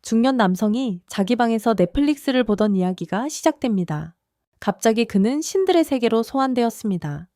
중년 남성이 자기 방에서 넷플릭스를 보던 이야기가 시작됩니다. 갑자기 그는 신들의 세계로 소환되었습니다.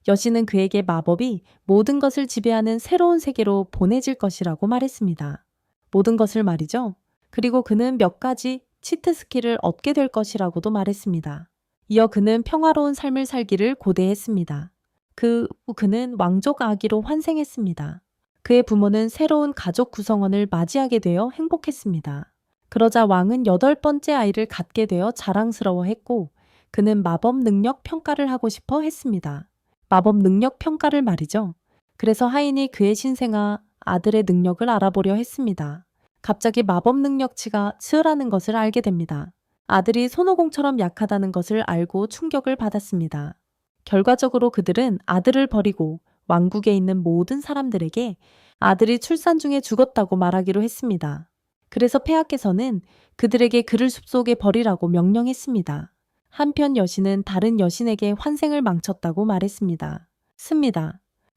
여신은 그에게 마법이 모든 것을 지배하는 새로운 세계로 보내질 것이라고 말했습니다. 모든 것을 말이죠. 그리고 그는 몇 가지 치트 스킬을 얻게 될 것이라고도 말했습니다. 이어 그는 평화로운 삶을 살기를 고대했습니다. 그 후 그는 왕족 아기로 환생했습니다. 그의 부모는 새로운 가족 구성원을 맞이하게 되어 행복했습니다. 그러자 왕은 8번째 아이를 갖게 되어 자랑스러워했고 그는 마법 능력 평가를 하고 싶어 했습니다. 마법 능력 평가를 말이죠. 그래서 하인이 그의 신생아 아들의 능력을 알아보려 했습니다. 갑자기 마법 능력치가 츠라는 것을 알게 됩니다. 아들이 손오공처럼 약하다는 것을 알고 충격을 받았습니다. 결과적으로 그들은 아들을 버리고 왕국에 있는 모든 사람들에게 아들이 출산 중에 죽었다고 말하기로 했습니다. 그래서 폐하께서는 그들에게 그를 숲속에 버리라고 명령했습니다. 한편 여신은 다른 여신에게 환생을 망쳤다고 말했습니다.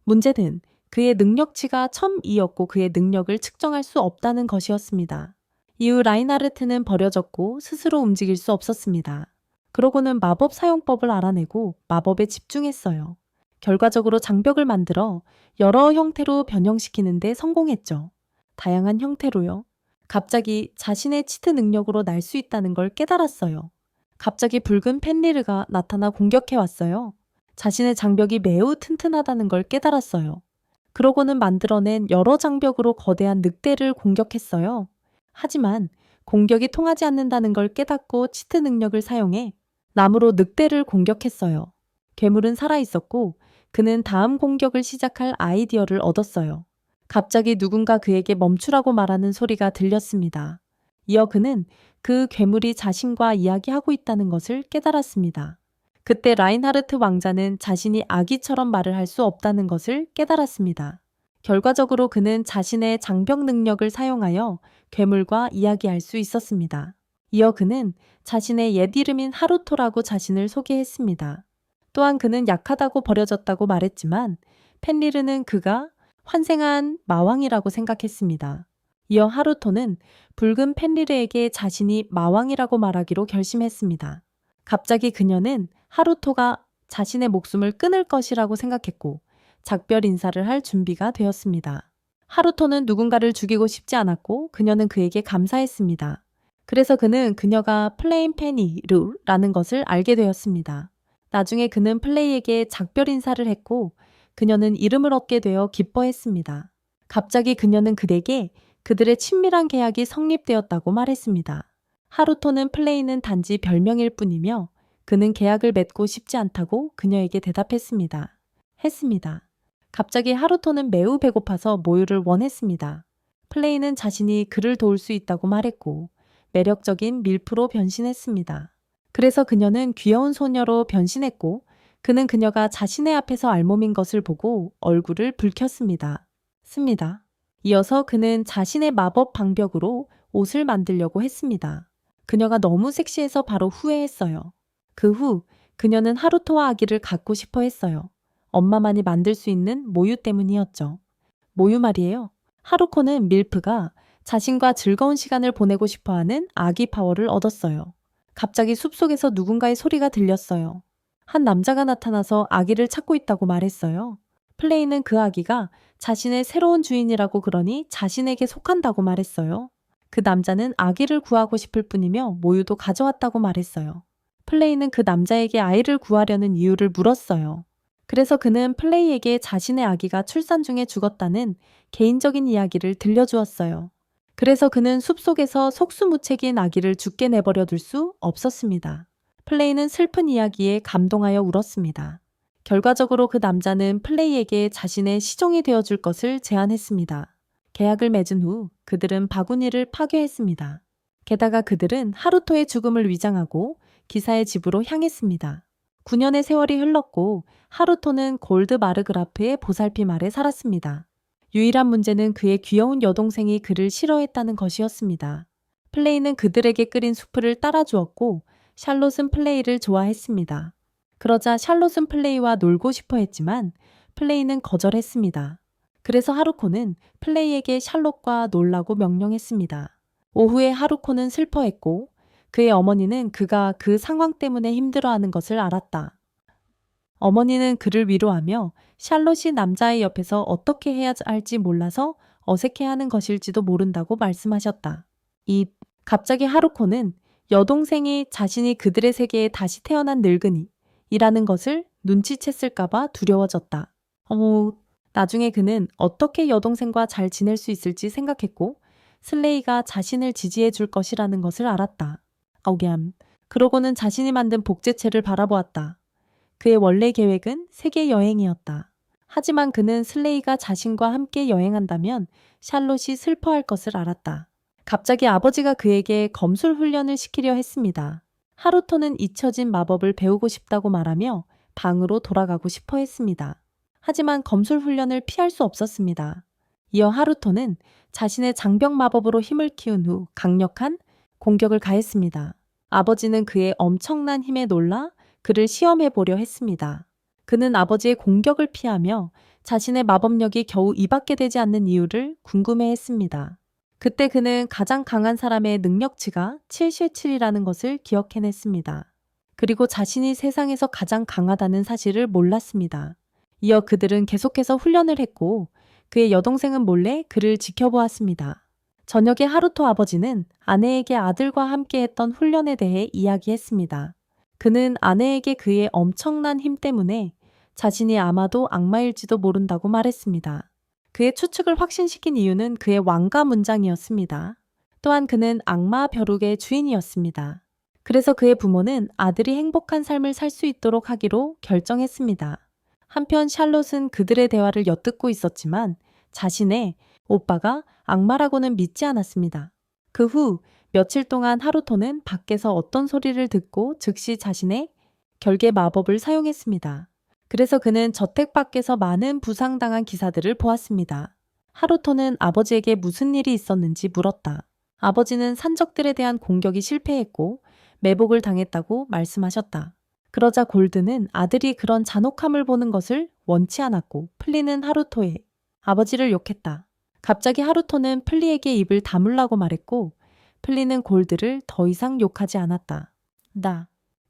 문제는 그의 능력치가 1002였고 그의 능력을 측정할 수 없다는 것이었습니다. 이후 라인하르트는 버려졌고 스스로 움직일 수 없었습니다. 그러고는 마법 사용법을 알아내고 마법에 집중했어요. 결과적으로 장벽을 만들어 여러 형태로 변형시키는 데 성공했죠. 다양한 형태로요. 갑자기 자신의 치트 능력으로 날 수 있다는 걸 깨달았어요. 갑자기 붉은 펜리르가 나타나 공격해왔어요. 자신의 장벽이 매우 튼튼하다는 걸 깨달았어요. 그러고는 만들어낸 여러 장벽으로 거대한 늑대를 공격했어요. 하지만 공격이 통하지 않는다는 걸 깨닫고 치트 능력을 사용해 나무로 늑대를 공격했어요. 괴물은 살아있었고 그는 다음 공격을 시작할 아이디어를 얻었어요. 갑자기 누군가 그에게 멈추라고 말하는 소리가 들렸습니다. 이어 그는 그 괴물이 자신과 이야기하고 있다는 것을 깨달았습니다. 그때 라인하르트 왕자는 자신이 아기처럼 말을 할 수 없다는 것을 깨달았습니다. 결과적으로 그는 자신의 장벽 능력을 사용하여 괴물과 이야기할 수 있었습니다. 이어 그는 자신의 옛 이름인 하루토라고 자신을 소개했습니다. 또한 그는 약하다고 버려졌다고 말했지만 펜리르는 그가 환생한 마왕이라고 생각했습니다. 이어 하루토는 붉은 펜리르에게 자신이 마왕이라고 말하기로 결심했습니다. 갑자기 그녀는 하루토가 자신의 목숨을 끊을 것이라고 생각했고 작별 인사를 할 준비가 되었습니다. 하루토는 누군가를 죽이고 싶지 않았고 그녀는 그에게 감사했습니다. 그래서 그는 그녀가 플레인 페니르라는 것을 알게 되었습니다. 나중에 그는 플레이에게 작별 인사를 했고 그녀는 이름을 얻게 되어 기뻐했습니다. 갑자기 그녀는 그에게 그들의 친밀한 계약이 성립되었다고 말했습니다. 하루토는 플레이는 단지 별명일 뿐이며 그는 계약을 맺고 싶지 않다고 그녀에게 대답했습니다. 갑자기 하루토는 매우 배고파서 모유를 원했습니다. 플레이는 자신이 그를 도울 수 있다고 말했고 매력적인 밀프로 변신했습니다. 그래서 그녀는 귀여운 소녀로 변신했고 그는 그녀가 자신의 앞에서 알몸인 것을 보고 얼굴을 붉혔습니다. 이어서 그는 자신의 마법 방벽으로 옷을 만들려고 했습니다. 그녀가 너무 섹시해서 바로 후회했어요. 그 후 그녀는 하루토와 아기를 갖고 싶어 했어요. 엄마만이 만들 수 있는 모유 때문이었죠. 모유 말이에요. 하루코는 밀프가 자신과 즐거운 시간을 보내고 싶어하는 아기 파워를 얻었어요. 갑자기 숲속에서 누군가의 소리가 들렸어요. 한 남자가 나타나서 아기를 찾고 있다고 말했어요. 플레이는 그 아기가 자신의 새로운 주인이라고 그러니 자신에게 속한다고 말했어요. 그 남자는 아기를 구하고 싶을 뿐이며 모유도 가져왔다고 말했어요. 플레이는 그 남자에게 아이를 구하려는 이유를 물었어요. 그래서 그는 플레이에게 자신의 아기가 출산 중에 죽었다는 개인적인 이야기를 들려주었어요. 그래서 그는 숲속에서 속수무책인 아기를 죽게 내버려 둘 수 없었습니다. 플레이는 슬픈 이야기에 감동하여 울었습니다. 결과적으로 그 남자는 플레이에게 자신의 시종이 되어줄 것을 제안했습니다. 계약을 맺은 후 그들은 바구니를 파괴했습니다. 게다가 그들은 하루토의 죽음을 위장하고 기사의 집으로 향했습니다. 9년의 세월이 흘렀고 하루토는 골드 마르그라프의 보살핌 아래 살았습니다. 유일한 문제는 그의 귀여운 여동생이 그를 싫어했다는 것이었습니다. 플레이는 그들에게 끓인 수프를 따라주었고 샬롯은 플레이를 좋아했습니다. 그러자 샬롯은 플레이와 놀고 싶어 했지만 플레이는 거절했습니다. 그래서 하루코는 플레이에게 샬롯과 놀라고 명령했습니다. 오후에 하루코는 슬퍼했고 그의 어머니는 그가 그 상황 때문에 힘들어하는 것을 알았다. 어머니는 그를 위로하며 샬롯이 남자의 옆에서 어떻게 해야 할지 몰라서 어색해하는 것일지도 모른다고 말씀하셨다. 갑자기 하루코는 여동생이 자신이 그들의 세계에 다시 태어난 늙은이라는 것을 눈치챘을까봐 두려워졌다. 나중에 그는 어떻게 여동생과 잘 지낼 수 있을지 생각했고 슬레이가 자신을 지지해 줄 것이라는 것을 알았다. 그러고는 자신이 만든 복제체를 바라보았다. 그의 원래 계획은 세계 여행이었다. 하지만 그는 슬레이가 자신과 함께 여행한다면 샬롯이 슬퍼할 것을 알았다. 갑자기 아버지가 그에게 검술 훈련을 시키려 했습니다. 하루토는 잊혀진 마법을 배우고 싶다고 말하며 방으로 돌아가고 싶어 했습니다. 하지만 검술 훈련을 피할 수 없었습니다. 이어 하루토는 자신의 장벽 마법으로 힘을 키운 후 강력한 공격을 가했습니다. 아버지는 그의 엄청난 힘에 놀라 그를 시험해 보려 했습니다. 그는 아버지의 공격을 피하며 자신의 마법력이 겨우 이밖에 되지 않는 이유를 궁금해했습니다. 그때 그는 가장 강한 사람의 능력치가 77이라는 것을 기억해냈습니다. 그리고 자신이 세상에서 가장 강하다는 사실을 몰랐습니다. 이어 그들은 계속해서 훈련을 했고 그의 여동생은 몰래 그를 지켜보았습니다. 저녁에 하루토 아버지는 아내에게 아들과 함께 했던 훈련에 대해 이야기했습니다. 그는 아내에게 그의 엄청난 힘 때문에 자신이 아마도 악마일지도 모른다고 말했습니다. 그의 추측을 확신시킨 이유는 그의 왕가 문장이었습니다. 또한 그는 악마 벼룩의 주인이었습니다. 그래서 그의 부모는 아들이 행복한 삶을 살 수 있도록 하기로 결정했습니다. 한편 샬롯은 그들의 대화를 엿듣고 있었지만 자신의 오빠가 악마라고는 믿지 않았습니다. 그 후 며칠 동안 하루토는 밖에서 어떤 소리를 듣고 즉시 자신의 결계 마법을 사용했습니다. 그래서 그는 저택 밖에서 많은 부상당한 기사들을 보았습니다. 하루토는 아버지에게 무슨 일이 있었는지 물었다. 아버지는 산적들에 대한 공격이 실패했고 매복을 당했다고 말씀하셨다. 그러자 골드는 아들이 그런 잔혹함을 보는 것을 원치 않았고 플리는 하루토의 아버지를 욕했다. 갑자기 하루토는 플리에게 입을 다물라고 말했고 플리는 골드를 더 이상 욕하지 않았다.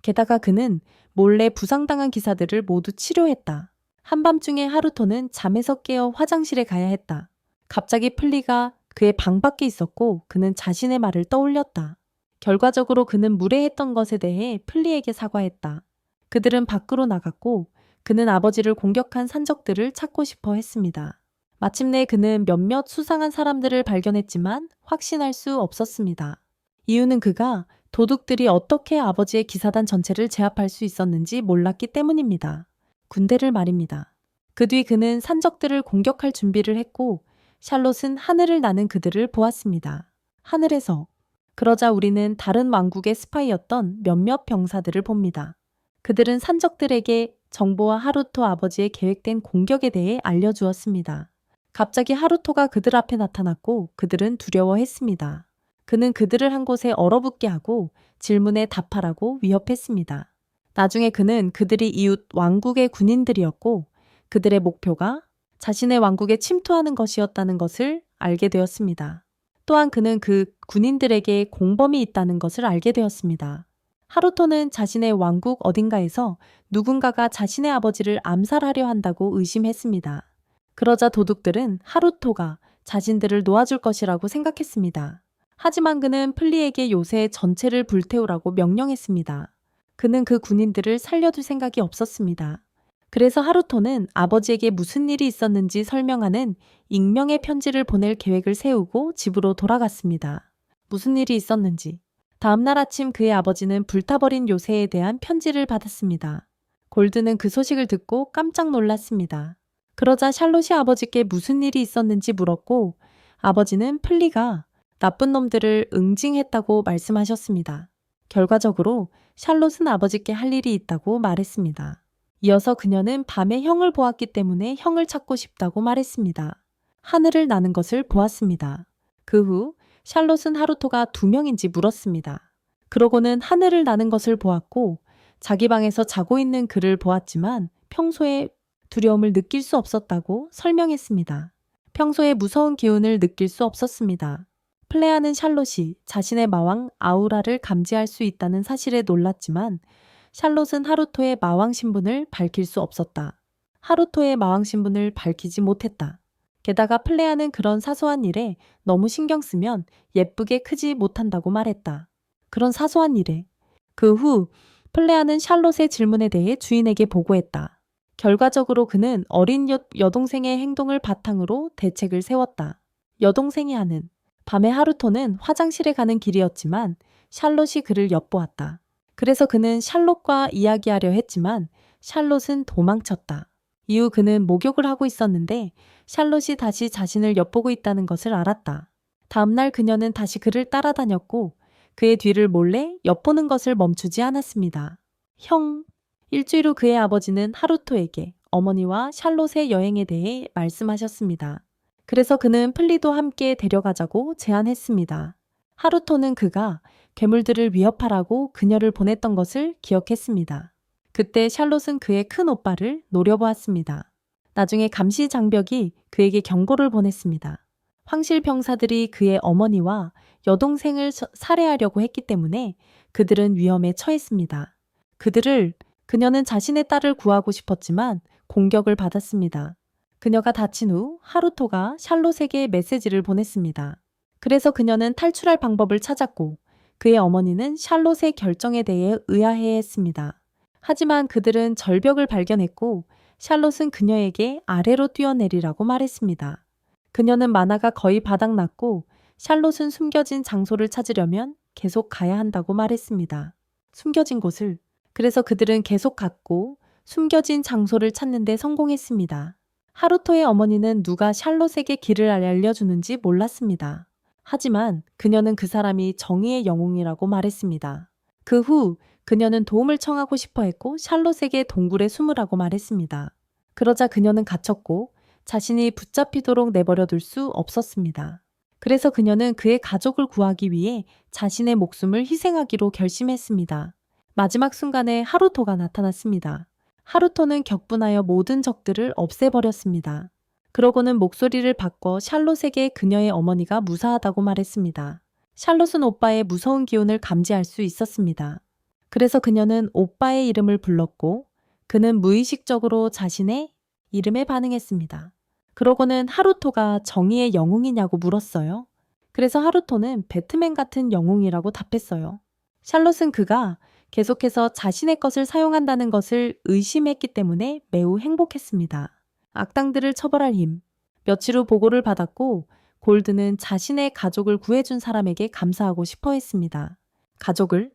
게다가 그는 몰래 부상당한 기사들을 모두 치료했다. 한밤중에 하루토는 잠에서 깨어 화장실에 가야 했다. 갑자기 플리가 그의 방 밖에 있었고 그는 자신의 말을 떠올렸다. 결과적으로 그는 무례했던 것에 대해 플리에게 사과했다. 그들은 밖으로 나갔고 그는 아버지를 공격한 산적들을 찾고 싶어 했습니다. 마침내 그는 몇몇 수상한 사람들을 발견했지만 확신할 수 없었습니다. 이유는 그가 도둑들이 어떻게 아버지의 기사단 전체를 제압할 수 있었는지 몰랐기 때문입니다. 군대를 말입니다. 그 뒤 그는 산적들을 공격할 준비를 했고 샬롯은 하늘을 나는 그들을 보았습니다. 하늘에서. 그러자 우리는 다른 왕국의 스파이였던 몇몇 병사들을 봅니다. 그들은 산적들에게 정보와 하루토 아버지의 계획된 공격에 대해 알려주었습니다. 갑자기 하루토가 그들 앞에 나타났고 그들은 두려워했습니다. 그는 그들을 한 곳에 얼어붙게 하고 질문에 답하라고 위협했습니다. 나중에 그는 그들이 이웃 왕국의 군인들이었고 그들의 목표가 자신의 왕국에 침투하는 것이었다는 것을 알게 되었습니다. 또한 그는 그 군인들에게 공범이 있다는 것을 알게 되었습니다. 하루토는 자신의 왕국 어딘가에서 누군가가 자신의 아버지를 암살하려 한다고 의심했습니다. 그러자 도둑들은 하루토가 자신들을 놓아줄 것이라고 생각했습니다. 하지만 그는 플리에게 요새 전체를 불태우라고 명령했습니다. 그는 그 군인들을 살려둘 생각이 없었습니다. 그래서 하루토는 아버지에게 무슨 일이 있었는지 설명하는 익명의 편지를 보낼 계획을 세우고 집으로 돌아갔습니다. 무슨 일이 있었는지. 다음날 아침 그의 아버지는 불타버린 요새에 대한 편지를 받았습니다. 골드는 그 소식을 듣고 깜짝 놀랐습니다. 그러자 샬롯이 아버지께 무슨 일이 있었는지 물었고 아버지는 플리가 나쁜 놈들을 응징했다고 말씀하셨습니다. 결과적으로 샬롯은 아버지께 할 일이 있다고 말했습니다. 이어서 그녀는 밤에 형을 보았기 때문에 형을 찾고 싶다고 말했습니다. 하늘을 나는 것을 보았습니다. 그 후 샬롯은 하루토가 2명인지 물었습니다. 그러고는 하늘을 나는 것을 보았고 자기 방에서 자고 있는 그를 보았지만 평소에 두려움을 느낄 수 없었다고 설명했습니다. 평소에 무서운 기운을 느낄 수 없었습니다. 플레아는 샬롯이 자신의 마왕 아우라를 감지할 수 있다는 사실에 놀랐지만 샬롯은 하루토의 마왕 신분을 밝힐 수 없었다. 하루토의 마왕 신분을 밝히지 못했다. 게다가 플레아는 그런 사소한 일에 너무 신경 쓰면 예쁘게 크지 못한다고 말했다. 그런 사소한 일에. 그 후 플레아는 샬롯의 질문에 대해 주인에게 보고했다. 결과적으로 그는 어린 여동생의 행동을 바탕으로 대책을 세웠다. 여동생이 하는. 밤에 하루토는 화장실에 가는 길이었지만 샬롯이 그를 엿보았다. 그래서 그는 샬롯과 이야기하려 했지만 샬롯은 도망쳤다. 이후 그는 목욕을 하고 있었는데 샬롯이 다시 자신을 엿보고 있다는 것을 알았다. 다음날 그녀는 다시 그를 따라다녔고 그의 뒤를 몰래 엿보는 것을 멈추지 않았습니다. 형, 일주일 후 그의 아버지는 하루토에게 어머니와 샬롯의 여행에 대해 말씀하셨습니다. 그래서 그는 플리도 함께 데려가자고 제안했습니다. 하루토는 그가 괴물들을 위협하라고 그녀를 보냈던 것을 기억했습니다. 그때 샬롯은 그의 큰 오빠를 노려보았습니다. 나중에 감시 장벽이 그에게 경고를 보냈습니다. 황실 병사들이 그의 어머니와 여동생을 살해하려고 했기 때문에 그들은 위험에 처했습니다. 그녀는 자신의 딸을 구하고 싶었지만 공격을 받았습니다. 그녀가 다친 후 하루토가 샬롯에게 메시지를 보냈습니다. 그래서 그녀는 탈출할 방법을 찾았고 그의 어머니는 샬롯의 결정에 대해 의아해했습니다. 하지만 그들은 절벽을 발견했고 샬롯은 그녀에게 아래로 뛰어내리라고 말했습니다. 그녀는 만화가 거의 바닥났고 샬롯은 숨겨진 장소를 찾으려면 계속 가야 한다고 말했습니다. 숨겨진 곳을. 그래서 그들은 계속 갔고 숨겨진 장소를 찾는 데 성공했습니다. 하루토의 어머니는 누가 샬롯에게 길을 알려주는지 몰랐습니다. 하지만 그녀는 그 사람이 정의의 영웅이라고 말했습니다. 그 후 그녀는 도움을 청하고 싶어 했고 샬롯에게 동굴에 숨으라고 말했습니다. 그러자 그녀는 갇혔고 자신이 붙잡히도록 내버려둘 수 없었습니다. 그래서 그녀는 그의 가족을 구하기 위해 자신의 목숨을 희생하기로 결심했습니다. 마지막 순간에 하루토가 나타났습니다. 하루토는 격분하여 모든 적들을 없애버렸습니다. 그러고는 목소리를 바꿔 샬롯에게 그녀의 어머니가 무사하다고 말했습니다. 샬롯은 오빠의 무서운 기운을 감지할 수 있었습니다. 그래서 그녀는 오빠의 이름을 불렀고 그는 무의식적으로 자신의 이름에 반응했습니다. 그러고는 하루토가 정의의 영웅이냐고 물었어요. 그래서 하루토는 배트맨 같은 영웅이라고 답했어요. 샬롯은 그가 계속해서 자신의 것을 사용한다는 것을 의심했기 때문에 매우 행복했습니다. 악당들을 처벌할 힘. 며칠 후 보고를 받았고 골드는 자신의 가족을 구해준 사람에게 감사하고 싶어 했습니다. 가족을?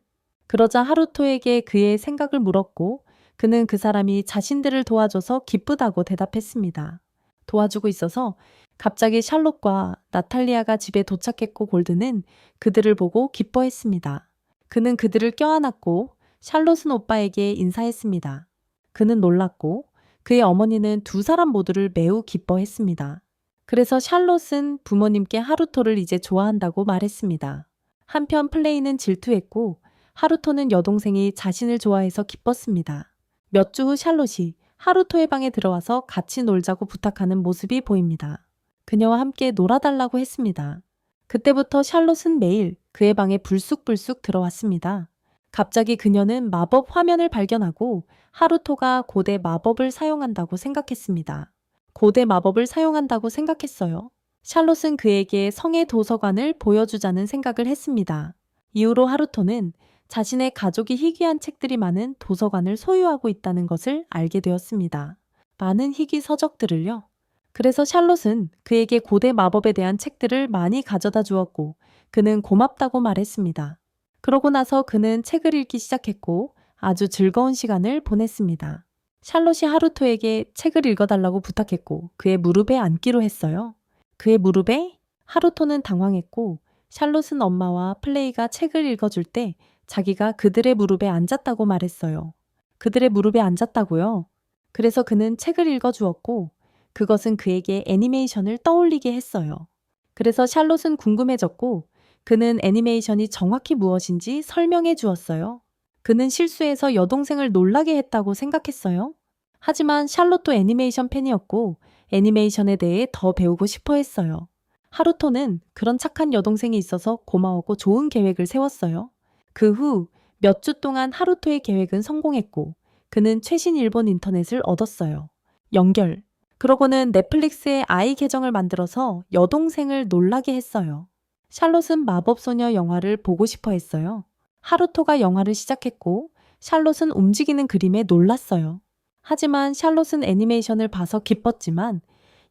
그러자 하루토에게 그의 생각을 물었고 그는 그 사람이 자신들을 도와줘서 기쁘다고 대답했습니다. 도와주고 있어서 갑자기 샬롯과 나탈리아가 집에 도착했고 골드는 그들을 보고 기뻐했습니다. 그는 그들을 껴안았고 샬롯은 오빠에게 인사했습니다. 그는 놀랐고 그의 어머니는 두 사람 모두를 매우 기뻐했습니다. 그래서 샬롯은 부모님께 하루토를 이제 좋아한다고 말했습니다. 한편 플레이는 질투했고 하루토는 여동생이 자신을 좋아해서 기뻤습니다. 몇 주 후 샬롯이 하루토의 방에 들어와서 같이 놀자고 부탁하는 모습이 보입니다. 그녀와 함께 놀아달라고 했습니다. 그때부터 샬롯은 매일 그의 방에 불쑥불쑥 들어왔습니다. 갑자기 그녀는 마법 화면을 발견하고 하루토가 고대 마법을 사용한다고 생각했습니다. 고대 마법을 사용한다고 생각했어요. 샬롯은 그에게 성의 도서관을 보여주자는 생각을 했습니다. 이후로 하루토는 자신의 가족이 희귀한 책들이 많은 도서관을 소유하고 있다는 것을 알게 되었습니다. 많은 희귀 서적들을요. 그래서 샬롯은 그에게 고대 마법에 대한 책들을 많이 가져다 주었고 그는 고맙다고 말했습니다. 그러고 나서 그는 책을 읽기 시작했고 아주 즐거운 시간을 보냈습니다. 샬롯이 하루토에게 책을 읽어달라고 부탁했고 그의 무릎에 앉기로 했어요. 그의 무릎에? 하루토는 당황했고 샬롯은 엄마와 플레이가 책을 읽어줄 때 자기가 그들의 무릎에 앉았다고 말했어요. 그들의 무릎에 앉았다고요? 그래서 그는 책을 읽어주었고 그것은 그에게 애니메이션을 떠올리게 했어요. 그래서 샬롯은 궁금해졌고 그는 애니메이션이 정확히 무엇인지 설명해 주었어요. 그는 실수해서 여동생을 놀라게 했다고 생각했어요. 하지만 샬롯도 애니메이션 팬이었고 애니메이션에 대해 더 배우고 싶어 했어요. 하루토는 그런 착한 여동생이 있어서 고마웠고 좋은 계획을 세웠어요. 그 후 몇 주 동안 하루토의 계획은 성공했고 그는 최신 일본 인터넷을 얻었어요. 연결. 그러고는 넷플릭스에 아이 계정을 만들어서 여동생을 놀라게 했어요. 샬롯은 마법소녀 영화를 보고 싶어 했어요. 하루토가 영화를 시작했고 샬롯은 움직이는 그림에 놀랐어요. 하지만 샬롯은 애니메이션을 봐서 기뻤지만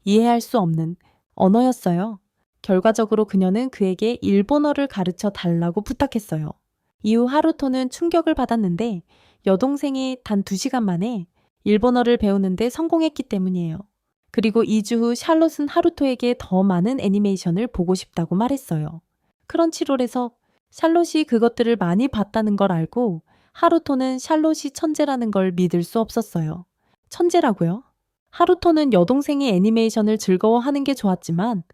이해할 수 없는 언어였어요. 결과적으로 그녀는 그에게 일본어를 가르쳐 달라고 부탁했어요. 이후 하루토는 충격을 받았는데 여동생이 단 2시간 만에 일본어를 배우는데 성공했기 때문이에요. 그리고 2주 후 샬롯은 하루토에게 더 많은 애니메이션을 보고 싶다고 말했어요. 크런치롤에서 샬롯이 그것들을 많이 봤다는 걸 알고 하루토는 샬롯이 천재라는 걸 믿을 수 없었어요. 천재라고요? 하루토는 여동생이 애니메이션을 즐거워하는 게 좋았지만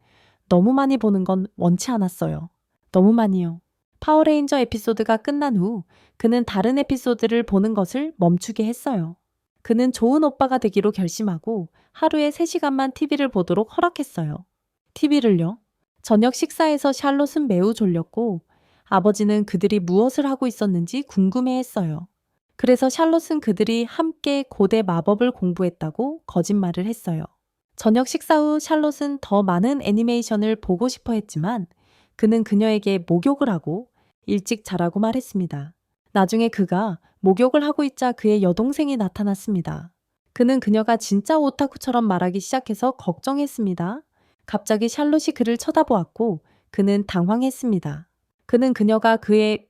너무 많이 보는 건 원치 않았어요. 너무 많이요. 파워레인저 에피소드가 끝난 후 그는 다른 에피소드를 보는 것을 멈추게 했어요. 그는 좋은 오빠가 되기로 결심하고 하루에 3시간만 TV를 보도록 허락했어요. TV를요? 저녁 식사에서 샬롯은 매우 졸렸고 아버지는 그들이 무엇을 하고 있었는지 궁금해했어요. 그래서 샬롯은 그들이 함께 고대 마법을 공부했다고 거짓말을 했어요. 저녁 식사 후 샬롯은 더 많은 애니메이션을 보고 싶어 했지만 그는 그녀에게 목욕을 하고 일찍 자라고 말했습니다. 나중에 그가 목욕을 하고 있자 그의 여동생이 나타났습니다. 그는 그녀가 진짜 오타쿠처럼 말하기 시작해서 걱정했습니다. 갑자기 샬롯이 그를 쳐다보았고 그는 당황했습니다. 그는 그녀가 그의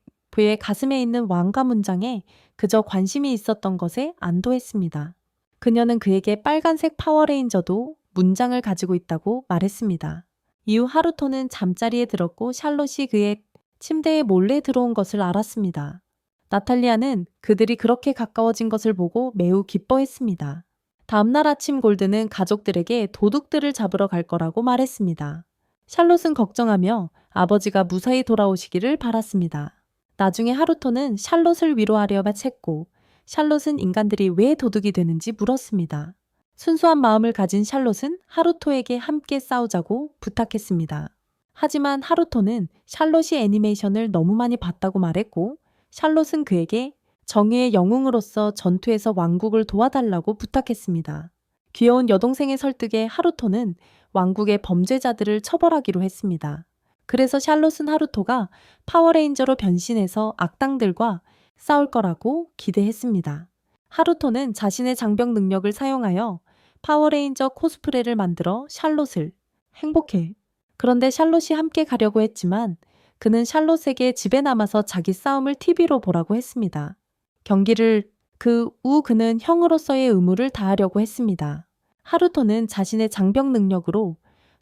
가슴에 있는 왕과 문장에 그저 관심이 있었던 것에 안도했습니다. 그녀는 그에게 빨간색 파워레인저도 문장을 가지고 있다고 말했습니다. 이후 하루토는 잠자리에 들었고 샬롯이 그의 침대에 몰래 들어온 것을 알았습니다. 나탈리아는 그들이 그렇게 가까워진 것을 보고 매우 기뻐했습니다. 다음날 아침 골드는 가족들에게 도둑들을 잡으러 갈 거라고 말했습니다. 샬롯은 걱정하며 아버지가 무사히 돌아오시기를 바랐습니다. 나중에 하루토는 샬롯을 위로하려 했고 샬롯은 인간들이 왜 도둑이 되는지 물었습니다. 순수한 마음을 가진 샬롯은 하루토에게 함께 싸우자고 부탁했습니다. 하지만 하루토는 샬롯이 애니메이션을 너무 많이 봤다고 말했고 샬롯은 그에게 정의의 영웅으로서 전투에서 왕국을 도와달라고 부탁했습니다. 귀여운 여동생의 설득에 하루토는 왕국의 범죄자들을 처벌하기로 했습니다. 그래서 샬롯은 하루토가 파워레인저로 변신해서 악당들과 싸울 거라고 기대했습니다. 하루토는 자신의 장벽 능력을 사용하여 파워레인저 코스프레를 만들어 샬롯을 행복해. 그런데 샬롯이 함께 가려고 했지만 그는 샬롯에게 집에 남아서 자기 싸움을 TV로 보라고 했습니다. 경기를 그 후 그는 형으로서의 의무를 다하려고 했습니다. 하루토는 자신의 장벽 능력으로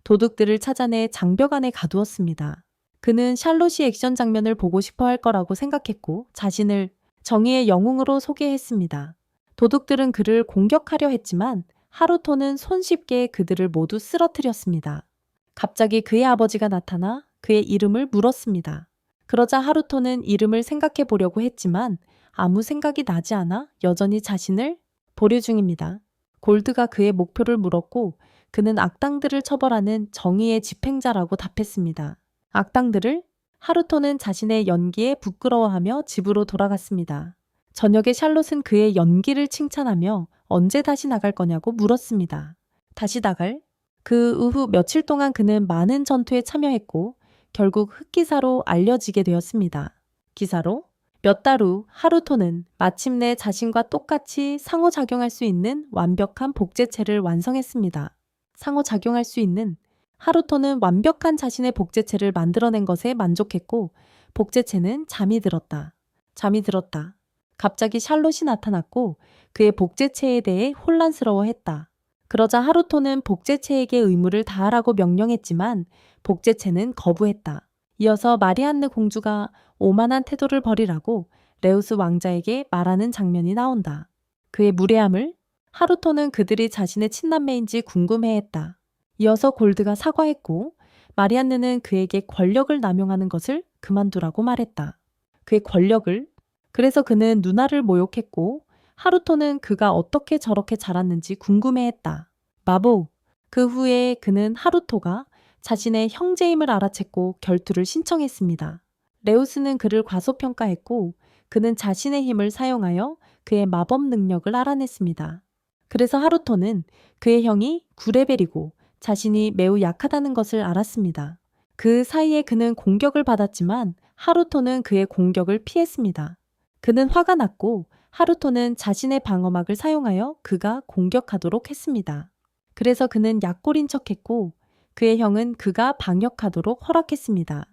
도둑들을 찾아내 장벽 안에 가두었습니다. 그는 샬롯이 액션 장면을 보고 싶어 할 거라고 생각했고 자신을 정의의 영웅으로 소개했습니다. 도둑들은 그를 공격하려 했지만 하루토는 손쉽게 그들을 모두 쓰러뜨렸습니다. 갑자기 그의 아버지가 나타나 그의 이름을 물었습니다. 그러자 하루토는 이름을 생각해 보려고 했지만 아무 생각이 나지 않아 여전히 자신을 보류 중입니다. 골드가 그의 목표를 물었고 그는 악당들을 처벌하는 정의의 집행자라고 답했습니다. 악당들을? 하루토는 자신의 연기에 부끄러워하며 집으로 돌아갔습니다. 저녁에 샬롯은 그의 연기를 칭찬하며 언제 다시 나갈 거냐고 물었습니다. 다시 나갈? 그 후 며칠 동안 그는 많은 전투에 참여했고 결국 흑기사로 알려지게 되었습니다. 기사로? 몇 달 후 하루토는 마침내 자신과 똑같이 상호작용할 수 있는 완벽한 복제체를 완성했습니다. 상호작용할 수 있는 하루토는 완벽한 자신의 복제체를 만들어낸 것에 만족했고 복제체는 잠이 들었다. 잠이 들었다. 갑자기 샬롯이 나타났고 그의 복제체에 대해 혼란스러워했다. 그러자 하루토는 복제체에게 의무를 다하라고 명령했지만 복제체는 거부했다. 이어서 마리안느 공주가 오만한 태도를 버리라고 레우스 왕자에게 말하는 장면이 나온다. 그의 무례함을 하루토는 그들이 자신의 친남매인지 궁금해했다. 이어서 골드가 사과했고 마리안느는 그에게 권력을 남용하는 것을 그만두라고 말했다. 그의 권력을? 그래서 그는 누나를 모욕했고 하루토는 그가 어떻게 저렇게 자랐는지 궁금해했다. 마법. 그 후에 그는 하루토가 자신의 형제임을 알아챘고 결투를 신청했습니다. 레우스는 그를 과소평가했고 그는 자신의 힘을 사용하여 그의 마법 능력을 알아냈습니다. 그래서 하루토는 그의 형이 9레벨이고 자신이 매우 약하다는 것을 알았습니다. 그 사이에 그는 공격을 받았지만 하루토는 그의 공격을 피했습니다. 그는 화가 났고 하루토는 자신의 방어막을 사용하여 그가 공격하도록 했습니다. 그래서 그는 약골인 척했고 그의 형은 그가 방역하도록 허락했습니다.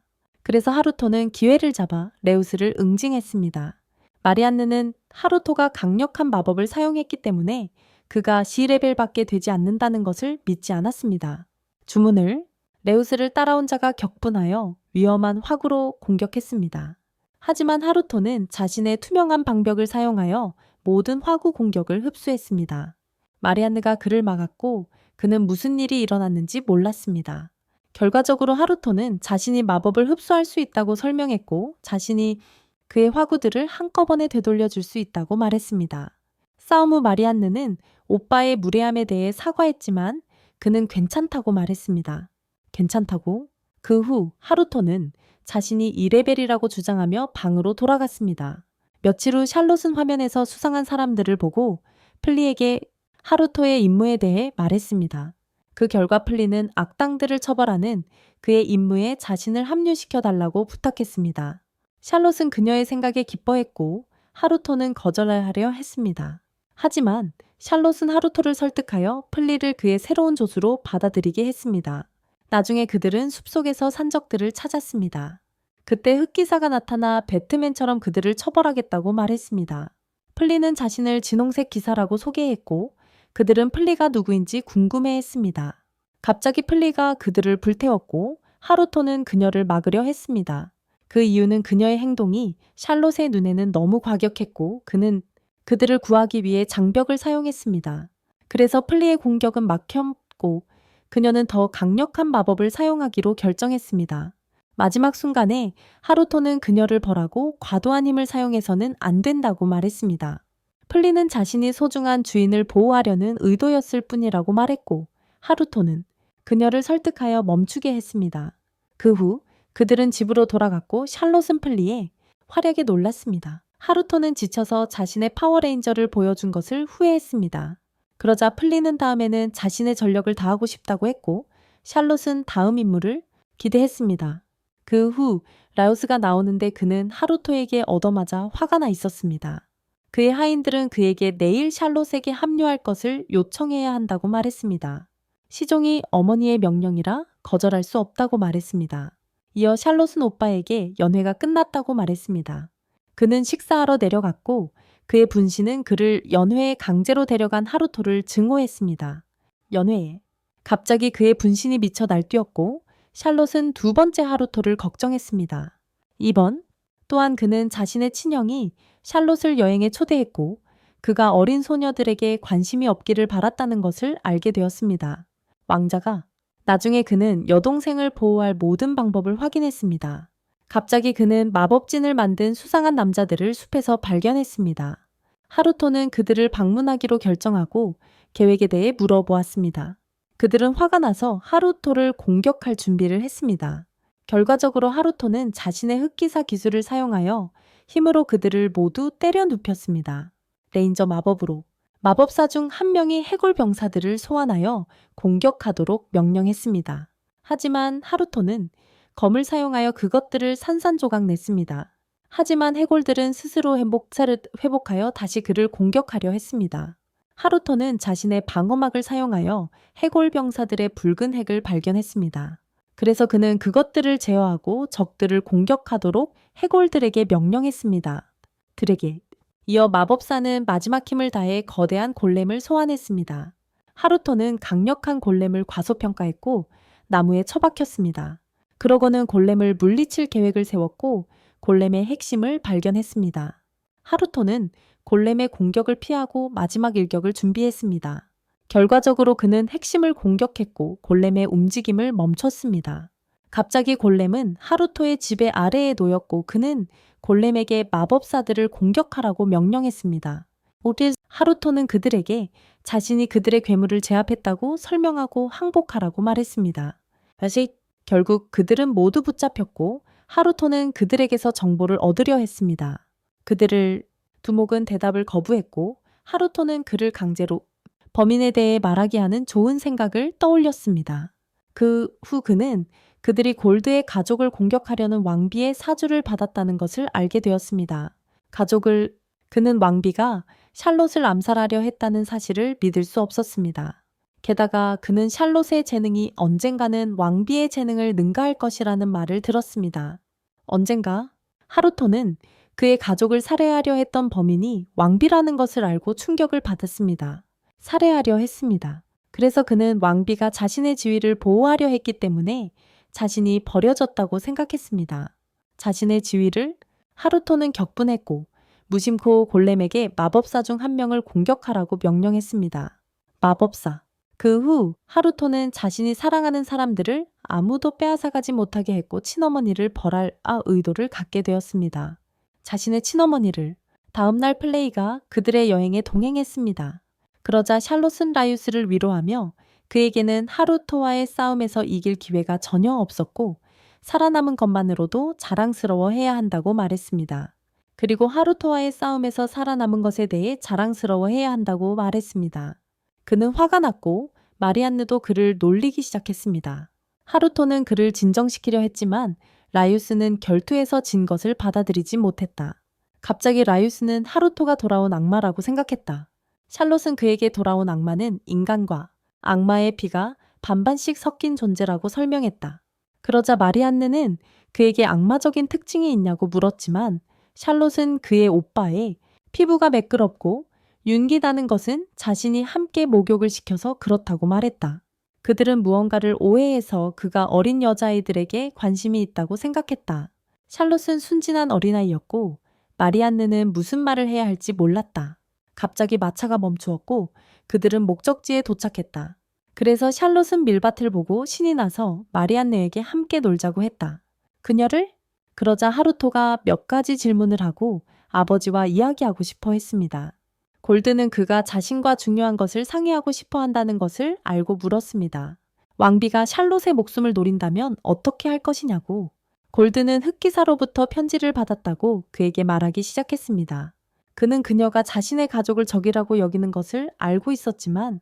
그래서 하루토는 기회를 잡아 레우스를 응징했습니다. 마리안느는 하루토가 강력한 마법을 사용했기 때문에 그가 C레벨밖에 되지 않는다는 것을 믿지 않았습니다. 주문을 레우스를 따라온 자가 격분하여 위험한 화구로 공격했습니다. 하지만 하루토는 자신의 투명한 방벽을 사용하여 모든 화구 공격을 흡수했습니다. 마리안느가 그를 막았고 그는 무슨 일이 일어났는지 몰랐습니다. 결과적으로 하루토는 자신이 마법을 흡수할 수 있다고 설명했고 자신이 그의 화구들을 한꺼번에 되돌려 줄 수 있다고 말했습니다. 싸움 후 마리안느는 오빠의 무례함에 대해 사과했지만 그는 괜찮다고 말했습니다. 괜찮다고? 그 후 하루토는 자신이 2레벨이라고 주장하며 방으로 돌아갔습니다. 며칠 후 샬롯은 화면에서 수상한 사람들을 보고 플리에게 하루토의 임무에 대해 말했습니다. 그 결과 플리는 악당들을 처벌하는 그의 임무에 자신을 합류시켜 달라고 부탁했습니다. 샬롯은 그녀의 생각에 기뻐했고 하루토는 거절하려 했습니다. 하지만 샬롯은 하루토를 설득하여 플리를 그의 새로운 조수로 받아들이게 했습니다. 나중에 그들은 숲속에서 산적들을 찾았습니다. 그때 흑기사가 나타나 배트맨처럼 그들을 처벌하겠다고 말했습니다. 플리는 자신을 진홍색 기사라고 소개했고 그들은 플리가 누구인지 궁금해했습니다. 갑자기 플리가 그들을 불태웠고 하루토는 그녀를 막으려 했습니다. 그 이유는 그녀의 행동이 샬롯의 눈에는 너무 과격했고 그는 그들을 구하기 위해 장벽을 사용했습니다. 그래서 플리의 공격은 막혔고 그녀는 더 강력한 마법을 사용하기로 결정했습니다. 마지막 순간에 하루토는 그녀를 벌하고 과도한 힘을 사용해서는 안 된다고 말했습니다. 플리는 자신이 소중한 주인을 보호하려는 의도였을 뿐이라고 말했고 하루토는 그녀를 설득하여 멈추게 했습니다. 그 후 그들은 집으로 돌아갔고 샬롯은 플리에 활약에 놀랐습니다. 하루토는 지쳐서 자신의 파워레인저를 보여준 것을 후회했습니다. 그러자 플리는 다음에는 자신의 전력을 다하고 싶다고 했고 샬롯은 다음 임무를 기대했습니다. 그 후 라우스가 나오는데 그는 하루토에게 얻어맞아 화가 나 있었습니다. 그의 하인들은 그에게 내일 샬롯에게 합류할 것을 요청해야 한다고 말했습니다. 시종이 어머니의 명령이라 거절할 수 없다고 말했습니다. 이어 샬롯은 오빠에게 연회가 끝났다고 말했습니다. 그는 식사하러 내려갔고 그의 분신은 그를 연회에 강제로 데려간 하루토를 증오했습니다. 연회에 갑자기 그의 분신이 미쳐 날뛰었고 샬롯은 두 번째 하루토를 걱정했습니다. 이번 또한 그는 자신의 친형이 샬롯을 여행에 초대했고 그가 어린 소녀들에게 관심이 없기를 바랐다는 것을 알게 되었습니다. 왕자가 나중에 그는 여동생을 보호할 모든 방법을 확인했습니다. 갑자기 그는 마법진을 만든 수상한 남자들을 숲에서 발견했습니다. 하루토는 그들을 방문하기로 결정하고 계획에 대해 물어보았습니다. 그들은 화가 나서 하루토를 공격할 준비를 했습니다. 결과적으로 하루토는 자신의 흑기사 기술을 사용하여 힘으로 그들을 모두 때려 눕혔습니다. 레인저 마법으로 마법사 중 한 명이 해골 병사들을 소환하여 공격하도록 명령했습니다. 하지만 하루토는 검을 사용하여 그것들을 산산조각 냈습니다. 하지만 해골들은 스스로 회복하여 다시 그를 공격하려 했습니다. 하루토는 자신의 방어막을 사용하여 해골 병사들의 붉은 핵을 발견했습니다. 그래서 그는 그것들을 제어하고 적들을 공격하도록 해골들에게 명령했습니다. 들에게 이어 마법사는 마지막 힘을 다해 거대한 골렘을 소환했습니다. 하루토는 강력한 골렘을 과소평가했고 나무에 처박혔습니다. 그러고는 골렘을 물리칠 계획을 세웠고 골렘의 핵심을 발견했습니다. 하루토는 골렘의 공격을 피하고 마지막 일격을 준비했습니다. 결과적으로 그는 핵심을 공격했고 골렘의 움직임을 멈췄습니다. 갑자기 골렘은 하루토의 지배 아래에 놓였고 그는 골렘에게 마법사들을 공격하라고 명령했습니다. 하루토는 그들에게 자신이 그들의 괴물을 제압했다고 설명하고 항복하라고 말했습니다. 다시 결국 그들은 모두 붙잡혔고 하루토는 그들에게서 정보를 얻으려 했습니다. 그들을 두목은 대답을 거부했고 하루토는 그를 강제로 범인에 대해 말하게 하는 좋은 생각을 떠올렸습니다. 그 후 그는 그들이 골드의 가족을 공격하려는 왕비의 사주를 받았다는 것을 알게 되었습니다. 그는 왕비가 샬롯을 암살하려 했다는 사실을 믿을 수 없었습니다. 게다가 그는 샬롯의 재능이 언젠가는 왕비의 재능을 능가할 것이라는 말을 들었습니다. 언젠가 하루토는 그의 가족을 살해하려 했던 범인이 왕비라는 것을 알고 충격을 받았습니다. 살해하려 했습니다. 그래서 그는 왕비가 자신의 지위를 보호하려 했기 때문에 자신이 버려졌다고 생각했습니다. 자신의 지위를 하루토는 격분했고 무심코 골렘에게 마법사 중 한 명을 공격하라고 명령했습니다. 마법사. 그 후 하루토는 자신이 사랑하는 사람들을 아무도 빼앗아가지 못하게 했고 친어머니를 벌할 의도를 갖게 되었습니다. 자신의 친어머니를. 다음날 플레이가 그들의 여행에 동행했습니다. 그러자 샬롯은 라이우스를 위로하며 그에게는 하루토와의 싸움에서 이길 기회가 전혀 없었고 살아남은 것만으로도 자랑스러워해야 한다고 말했습니다. 그리고 하루토와의 싸움에서 살아남은 것에 대해 자랑스러워해야 한다고 말했습니다. 그는 화가 났고 마리안느도 그를 놀리기 시작했습니다. 하루토는 그를 진정시키려 했지만 라이우스는 결투에서 진 것을 받아들이지 못했다. 갑자기 라이우스는 하루토가 돌아온 악마라고 생각했다. 샬롯은 그에게 돌아온 악마는 인간과 악마의 피가 반반씩 섞인 존재라고 설명했다. 그러자 마리안느는 그에게 악마적인 특징이 있냐고 물었지만 샬롯은 그의 오빠의 피부가 매끄럽고 윤기 나는 것은 자신이 함께 목욕을 시켜서 그렇다고 말했다. 그들은 무언가를 오해해서 그가 어린 여자아이들에게 관심이 있다고 생각했다. 샬롯은 순진한 어린아이였고 마리안느는 무슨 말을 해야 할지 몰랐다. 갑자기 마차가 멈추었고 그들은 목적지에 도착했다. 그래서 샬롯은 밀밭을 보고 신이 나서 마리안느에게 함께 놀자고 했다. 그녀를? 그러자 하루토가 몇 가지 질문을 하고 아버지와 이야기하고 싶어 했습니다. 골드는 그가 자신과 중요한 것을 상의하고 싶어 한다는 것을 알고 물었습니다. 왕비가 샬롯의 목숨을 노린다면 어떻게 할 것이냐고. 골드는 흑기사로부터 편지를 받았다고 그에게 말하기 시작했습니다. 그는 그녀가 자신의 가족을 적이라고 여기는 것을 알고 있었지만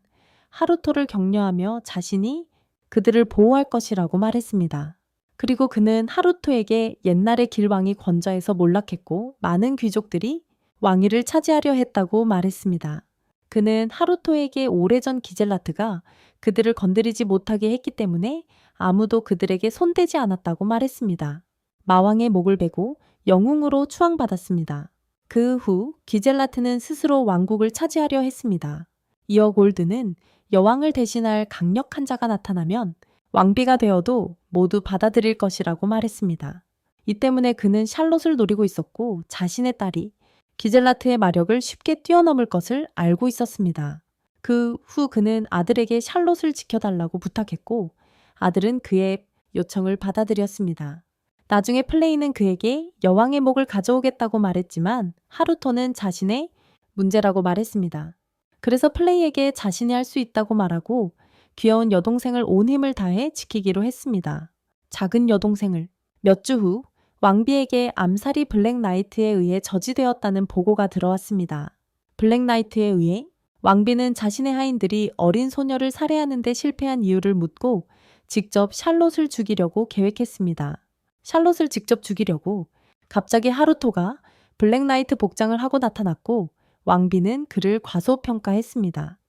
하루토를 격려하며 자신이 그들을 보호할 것이라고 말했습니다. 그리고 그는 하루토에게 옛날의 길왕이 건자해서 몰락했고 많은 귀족들이 왕위를 차지하려 했다고 말했습니다. 그는 하루토에게 오래전 기젤라트가 그들을 건드리지 못하게 했기 때문에 아무도 그들에게 손대지 않았다고 말했습니다. 마왕의 목을 베고 영웅으로 추앙받았습니다. 그 후 기젤라트는 스스로 왕국을 차지하려 했습니다. 이어 골드는 여왕을 대신할 강력한 자가 나타나면 왕비가 되어도 모두 받아들일 것이라고 말했습니다. 이 때문에 그는 샬롯을 노리고 있었고 자신의 딸이 기젤라트의 마력을 쉽게 뛰어넘을 것을 알고 있었습니다. 그 후 그는 아들에게 샬롯을 지켜달라고 부탁했고 아들은 그의 요청을 받아들였습니다. 나중에 플레이는 그에게 여왕의 목을 가져오겠다고 말했지만 하루토는 자신의 문제라고 말했습니다. 그래서 플레이에게 자신이 할 수 있다고 말하고 귀여운 여동생을 온 힘을 다해 지키기로 했습니다. 작은 여동생을. 몇 주 후 왕비에게 암살이 블랙나이트에 의해 저지되었다는 보고가 들어왔습니다. 블랙나이트에 의해 왕비는 자신의 하인들이 어린 소녀를 살해하는 데 실패한 이유를 묻고 직접 샬롯을 죽이려고 계획했습니다. 샬롯을 직접 죽이려고 갑자기 하루토가 블랙나이트 복장을 하고 나타났고 왕비는 그를 과소평가했습니다.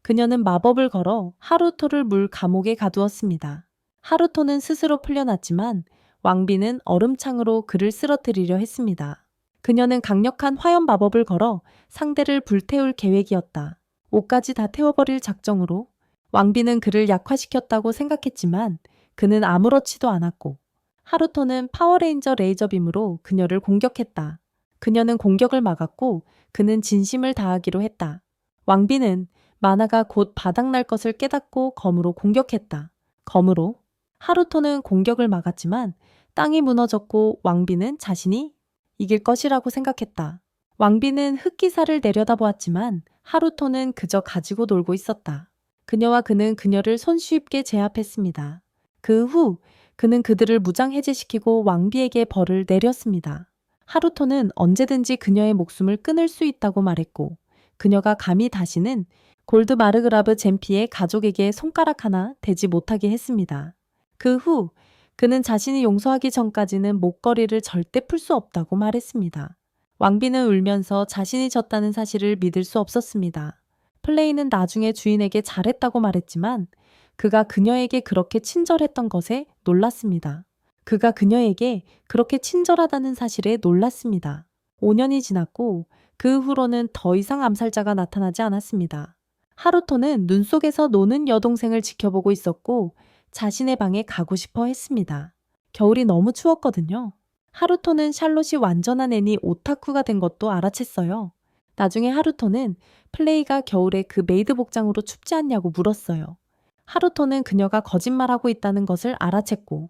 그녀는 마법을 걸어 하루토를 물 감옥에 가두었습니다. 하루토는 스스로 풀려났지만 왕비는 얼음창으로 그를 쓰러뜨리려 했습니다. 그녀는 강력한 화염 마법을 걸어 상대를 불태울 계획이었다. 옷까지 다 태워버릴 작정으로 왕비는 그를 약화시켰다고 생각했지만 그는 아무렇지도 않았고 하루토는 파워레인저 레이저빔으로 그녀를 공격했다. 그녀는 공격을 막았고 그는 진심을 다하기로 했다. 왕비는 만화가 곧 바닥날 것을 깨닫고 검으로 공격했다. 검으로. 하루토는 공격을 막았지만 땅이 무너졌고 왕비는 자신이 이길 것이라고 생각했다. 왕비는 흑기사를 내려다보았지만 하루토는 그저 가지고 놀고 있었다. 그녀와 그는 그녀를 손쉽게 제압했습니다. 그 후 그는 그들을 무장 해제시키고 왕비에게 벌을 내렸습니다. 하루토는 언제든지 그녀의 목숨을 끊을 수 있다고 말했고 그녀가 감히 다시는 골드 마르그라브 젠피의 가족에게 손가락 하나 대지 못하게 했습니다. 그 후 그는 자신이 용서하기 전까지는 목걸이를 절대 풀 수 없다고 말했습니다. 왕비는 울면서 자신이 졌다는 사실을 믿을 수 없었습니다. 플레이는 나중에 주인에게 잘했다고 말했지만 그가 그녀에게 그렇게 친절했던 것에 놀랐습니다. 그가 그녀에게 그렇게 친절하다는 사실에 놀랐습니다. 5년이 지났고 그 후로는 더 이상 암살자가 나타나지 않았습니다. 하루토는 눈 속에서 노는 여동생을 지켜보고 있었고 자신의 방에 가고 싶어 했습니다. 겨울이 너무 추웠거든요. 하루토는 샬롯이 완전한 애니 오타쿠가 된 것도 알아챘어요. 나중에 하루토는 플레이가 겨울에 그 메이드 복장으로 춥지 않냐고 물었어요. 하루토는 그녀가 거짓말하고 있다는 것을 알아챘고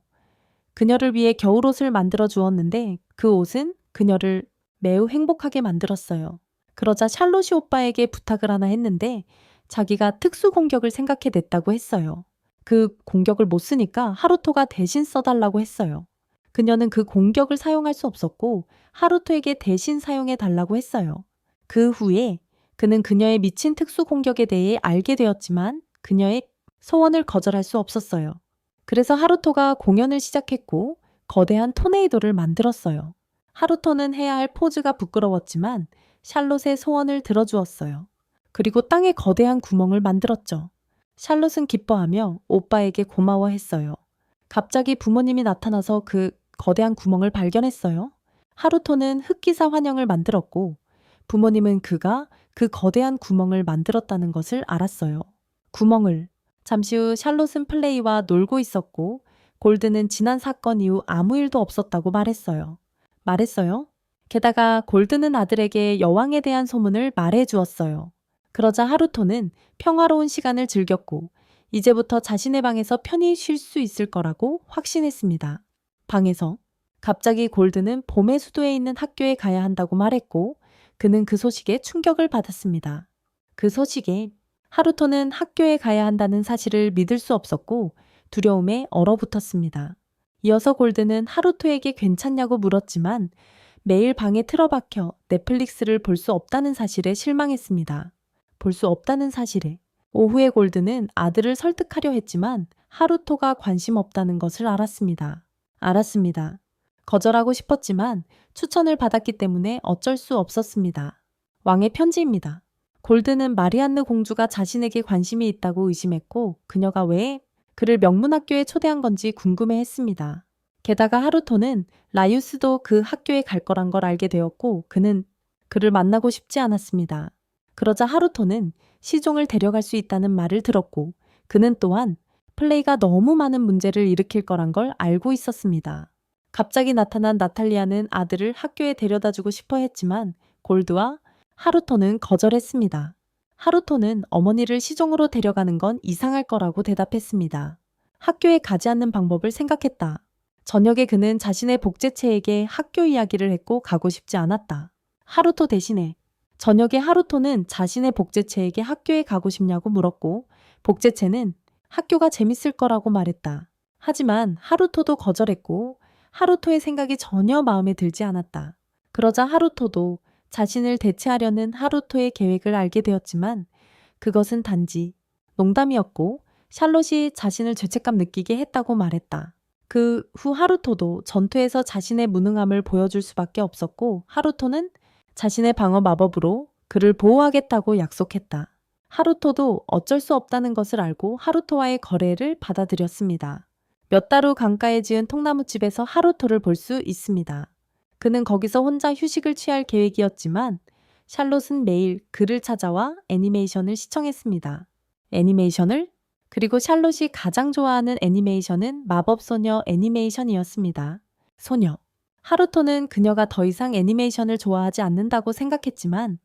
그녀를 위해 겨울옷을 만들어 주었는데 그 옷은 그녀를 매우 행복하게 만들었어요. 그러자 샬롯이 오빠에게 부탁을 하나 했는데 자기가 특수 공격을 생각해냈다고 했어요. 그 공격을 못 쓰니까 하루토가 대신 써달라고 했어요. 그녀는 그 공격을 사용할 수 없었고 하루토에게 대신 사용해 달라고 했어요. 그 후에 그는 그녀의 미친 특수 공격에 대해 알게 되었지만 그녀의 소원을 거절할 수 없었어요. 그래서 하루토가 공연을 시작했고 거대한 토네이도를 만들었어요. 하루토는 해야 할 포즈가 부끄러웠지만 샬롯의 소원을 들어주었어요. 그리고 땅에 거대한 구멍을 만들었죠. 샬롯은 기뻐하며 오빠에게 고마워했어요. 갑자기 부모님이 나타나서 그 거대한 구멍을 발견했어요. 하루토는 흑기사 환영을 만들었고 부모님은 그가 그 거대한 구멍을 만들었다는 것을 알았어요. 구멍을. 잠시 후 샬롯은 플레이와 놀고 있었고 골드는 지난 사건 이후 아무 일도 없었다고 말했어요. 게다가 골드는 아들에게 여왕에 대한 소문을 말해 주었어요. 그러자 하루토는 평화로운 시간을 즐겼고 이제부터 자신의 방에서 편히 쉴 수 있을 거라고 확신했습니다. 방에서 갑자기 골드는 봄의 수도에 있는 학교에 가야 한다고 말했고 그는 그 소식에 충격을 받았습니다. 그 소식에 하루토는 학교에 가야 한다는 사실을 믿을 수 없었고 두려움에 얼어붙었습니다. 이어서 골드는 하루토에게 괜찮냐고 물었지만 매일 방에 틀어박혀 넷플릭스를 볼 수 없다는 사실에 실망했습니다. 볼 수 없다는 사실에. 오후에 골드는 아들을 설득하려 했지만 하루토가 관심 없다는 것을 알았습니다. 거절하고 싶었지만 추천을 받았기 때문에 어쩔 수 없었습니다. 왕의 편지입니다. 골드는 마리안느 공주가 자신에게 관심이 있다고 의심했고 그녀가 왜 그를 명문학교에 초대한 건지 궁금해했습니다. 게다가 하루토는 라이우스도 그 학교에 갈 거란 걸 알게 되었고 그는 그를 만나고 싶지 않았습니다. 그러자 하루토는 시종을 데려갈 수 있다는 말을 들었고 그는 또한 플레이가 너무 많은 문제를 일으킬 거란 걸 알고 있었습니다. 갑자기 나타난 나탈리아는 아들을 학교에 데려다주고 싶어 했지만 골드와 하루토는 거절했습니다. 하루토는 어머니를 시종으로 데려가는 건 이상할 거라고 대답했습니다. 학교에 가지 않는 방법을 생각했다. 저녁에 그는 자신의 복제체에게 학교 이야기를 했고 가고 싶지 않았다. 하루토 대신에 저녁에 하루토는 자신의 복제체에게 학교에 가고 싶냐고 물었고 복제체는 학교가 재밌을 거라고 말했다. 하지만 하루토도 거절했고 하루토의 생각이 전혀 마음에 들지 않았다. 그러자 하루토도 자신을 대체하려는 하루토의 계획을 알게 되었지만 그것은 단지 농담이었고 샬롯이 자신을 죄책감 느끼게 했다고 말했다. 그 후 하루토도 전투에서 자신의 무능함을 보여줄 수밖에 없었고 하루토는 자신의 방어 마법으로 그를 보호하겠다고 약속했다. 하루토도 어쩔 수 없다는 것을 알고 하루토와의 거래를 받아들였습니다. 몇 달 후 강가에 지은 통나무집에서 하루토를 볼 수 있습니다. 그는 거기서 혼자 휴식을 취할 계획이었지만 샬롯은 매일 그를 찾아와 애니메이션을 시청했습니다. 그리고 샬롯이 가장 좋아하는 애니메이션은 마법소녀 애니메이션이었습니다. 소녀. 하루토는 그녀가 더 이상 애니메이션을 좋아하지 않는다고 생각했지만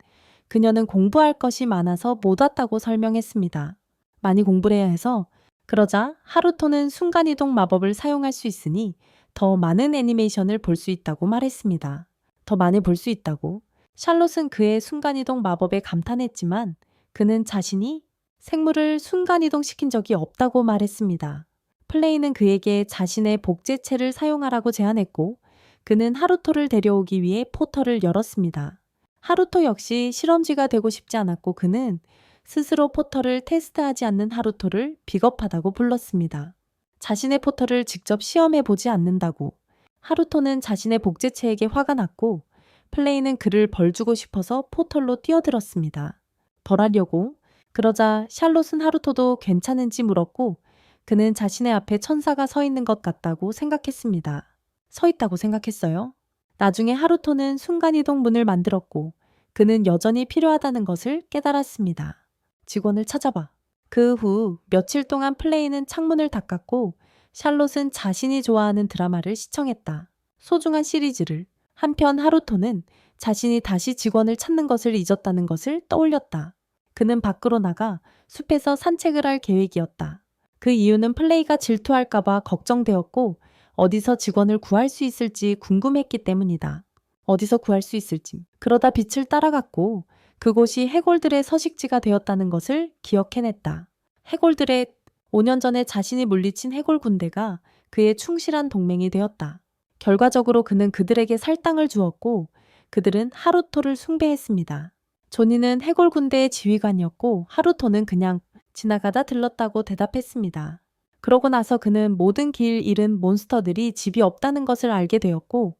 그녀는 공부할 것이 많아서 못 왔다고 설명했습니다. 많이 공부를 해야 해서 그러자 하루토는 순간이동 마법을 사용할 수 있으니 더 많은 애니메이션을 볼 수 있다고 말했습니다. 더 많이 볼 수 있다고. 샬롯은 그의 순간이동 마법에 감탄했지만 그는 자신이 생물을 순간이동시킨 적이 없다고 말했습니다. 플레이는 그에게 자신의 복제체를 사용하라고 제안했고 그는 하루토를 데려오기 위해 포털을 열었습니다. 하루토 역시 실험쥐가 되고 싶지 않았고 그는 스스로 포털을 테스트하지 않는 하루토를 비겁하다고 불렀습니다. 자신의 포털을 직접 시험해 보지 않는다고. 하루토는 자신의 복제체에게 화가 났고 플레이는 그를 벌주고 싶어서 포털로 뛰어들었습니다. 벌하려고. 그러자 샬롯은 하루토도 괜찮은지 물었고 그는 자신의 앞에 천사가 서 있는 것 같다고 생각했습니다. 서 있다고 생각했어요. 나중에 하루토는 순간이동 문을 만들었고 그는 여전히 필요하다는 것을 깨달았습니다. 직원을 찾아봐. 그 후 며칠 동안 플레이는 창문을 닦았고 샬롯은 자신이 좋아하는 드라마를 시청했다. 소중한 시리즈를. 한편 하루토는 자신이 다시 직원을 찾는 것을 잊었다는 것을 떠올렸다. 그는 밖으로 나가 숲에서 산책을 할 계획이었다. 그 이유는 플레이가 질투할까봐 걱정되었고 어디서 직원을 구할 수 있을지 궁금했기 때문이다. 어디서 구할 수 있을지. 그러다 빛을 따라갔고 그곳이 해골들의 서식지가 되었다는 것을 기억해냈다. 해골들의 5년 전에 자신이 물리친 해골 군대가 그의 충실한 동맹이 되었다. 결과적으로 그는 그들에게 살땅을 주었고 그들은 하루토를 숭배했습니다. 조니는 해골 군대의 지휘관이었고 하루토는 그냥 지나가다 들렀다고 대답했습니다. 그러고 나서 그는 모든 길 잃은 몬스터들이 집이 없다는 것을 알게 되었고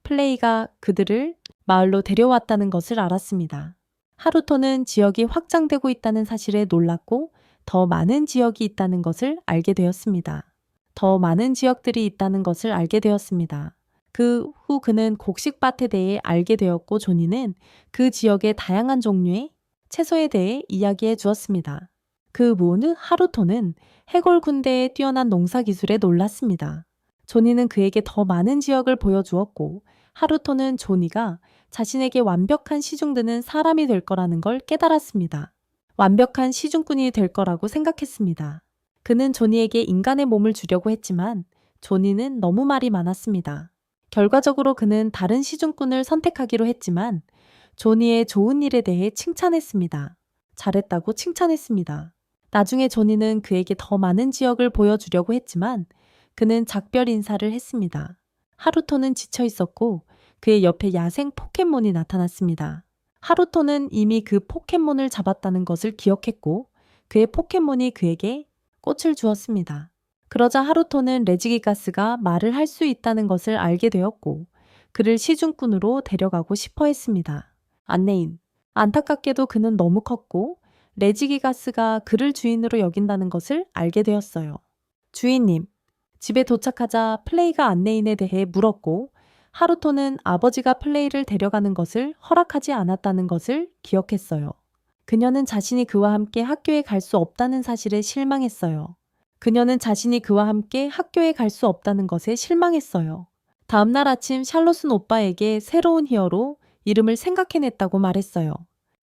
플레이가 그들을 마을로 데려왔다는 것을 알았습니다. 하루토는 지역이 확장되고 있다는 사실에 놀랐고 더 많은 지역이 있다는 것을 알게 되었습니다. 더 많은 지역들이 있다는 것을 알게 되었습니다. 그 후 그는 곡식밭에 대해 알게 되었고 조니는 그 지역의 다양한 종류의 채소에 대해 이야기해 주었습니다. 그 무느 하루토는 해골 군대의 뛰어난 농사 기술에 놀랐습니다. 조니는 그에게 더 많은 지역을 보여주었고 하루토는 조니가 자신에게 완벽한 시중드는 사람이 될 거라는 걸 깨달았습니다. 완벽한 시중꾼이 될 거라고 생각했습니다. 그는 조니에게 인간의 몸을 주려고 했지만 조니는 너무 말이 많았습니다. 결과적으로 그는 다른 시중꾼을 선택하기로 했지만 조니의 좋은 일에 대해 칭찬했습니다. 잘했다고 칭찬했습니다. 나중에 조니는 그에게 더 많은 지역을 보여주려고 했지만 그는 작별 인사를 했습니다. 하루토는 지쳐 있었고 그의 옆에 야생 포켓몬이 나타났습니다. 하루토는 이미 그 포켓몬을 잡았다는 것을 기억했고 그의 포켓몬이 그에게 꽃을 주었습니다. 그러자 하루토는 레지기가스가 말을 할 수 있다는 것을 알게 되었고 그를 시중꾼으로 데려가고 싶어 했습니다. 안내인. 안타깝게도 그는 너무 컸고 레지기가스가 그를 주인으로 여긴다는 것을 알게 되었어요. 주인님. 집에 도착하자 플레이가 안내인에 대해 물었고 하루토는 아버지가 플레이를 데려가는 것을 허락하지 않았다는 것을 기억했어요. 그녀는 자신이 그와 함께 학교에 갈 수 없다는 사실에 실망했어요. 그녀는 자신이 그와 함께 학교에 갈 수 없다는 것에 실망했어요. 다음날 아침 샬롯은 오빠에게 새로운 히어로 이름을 생각해냈다고 말했어요.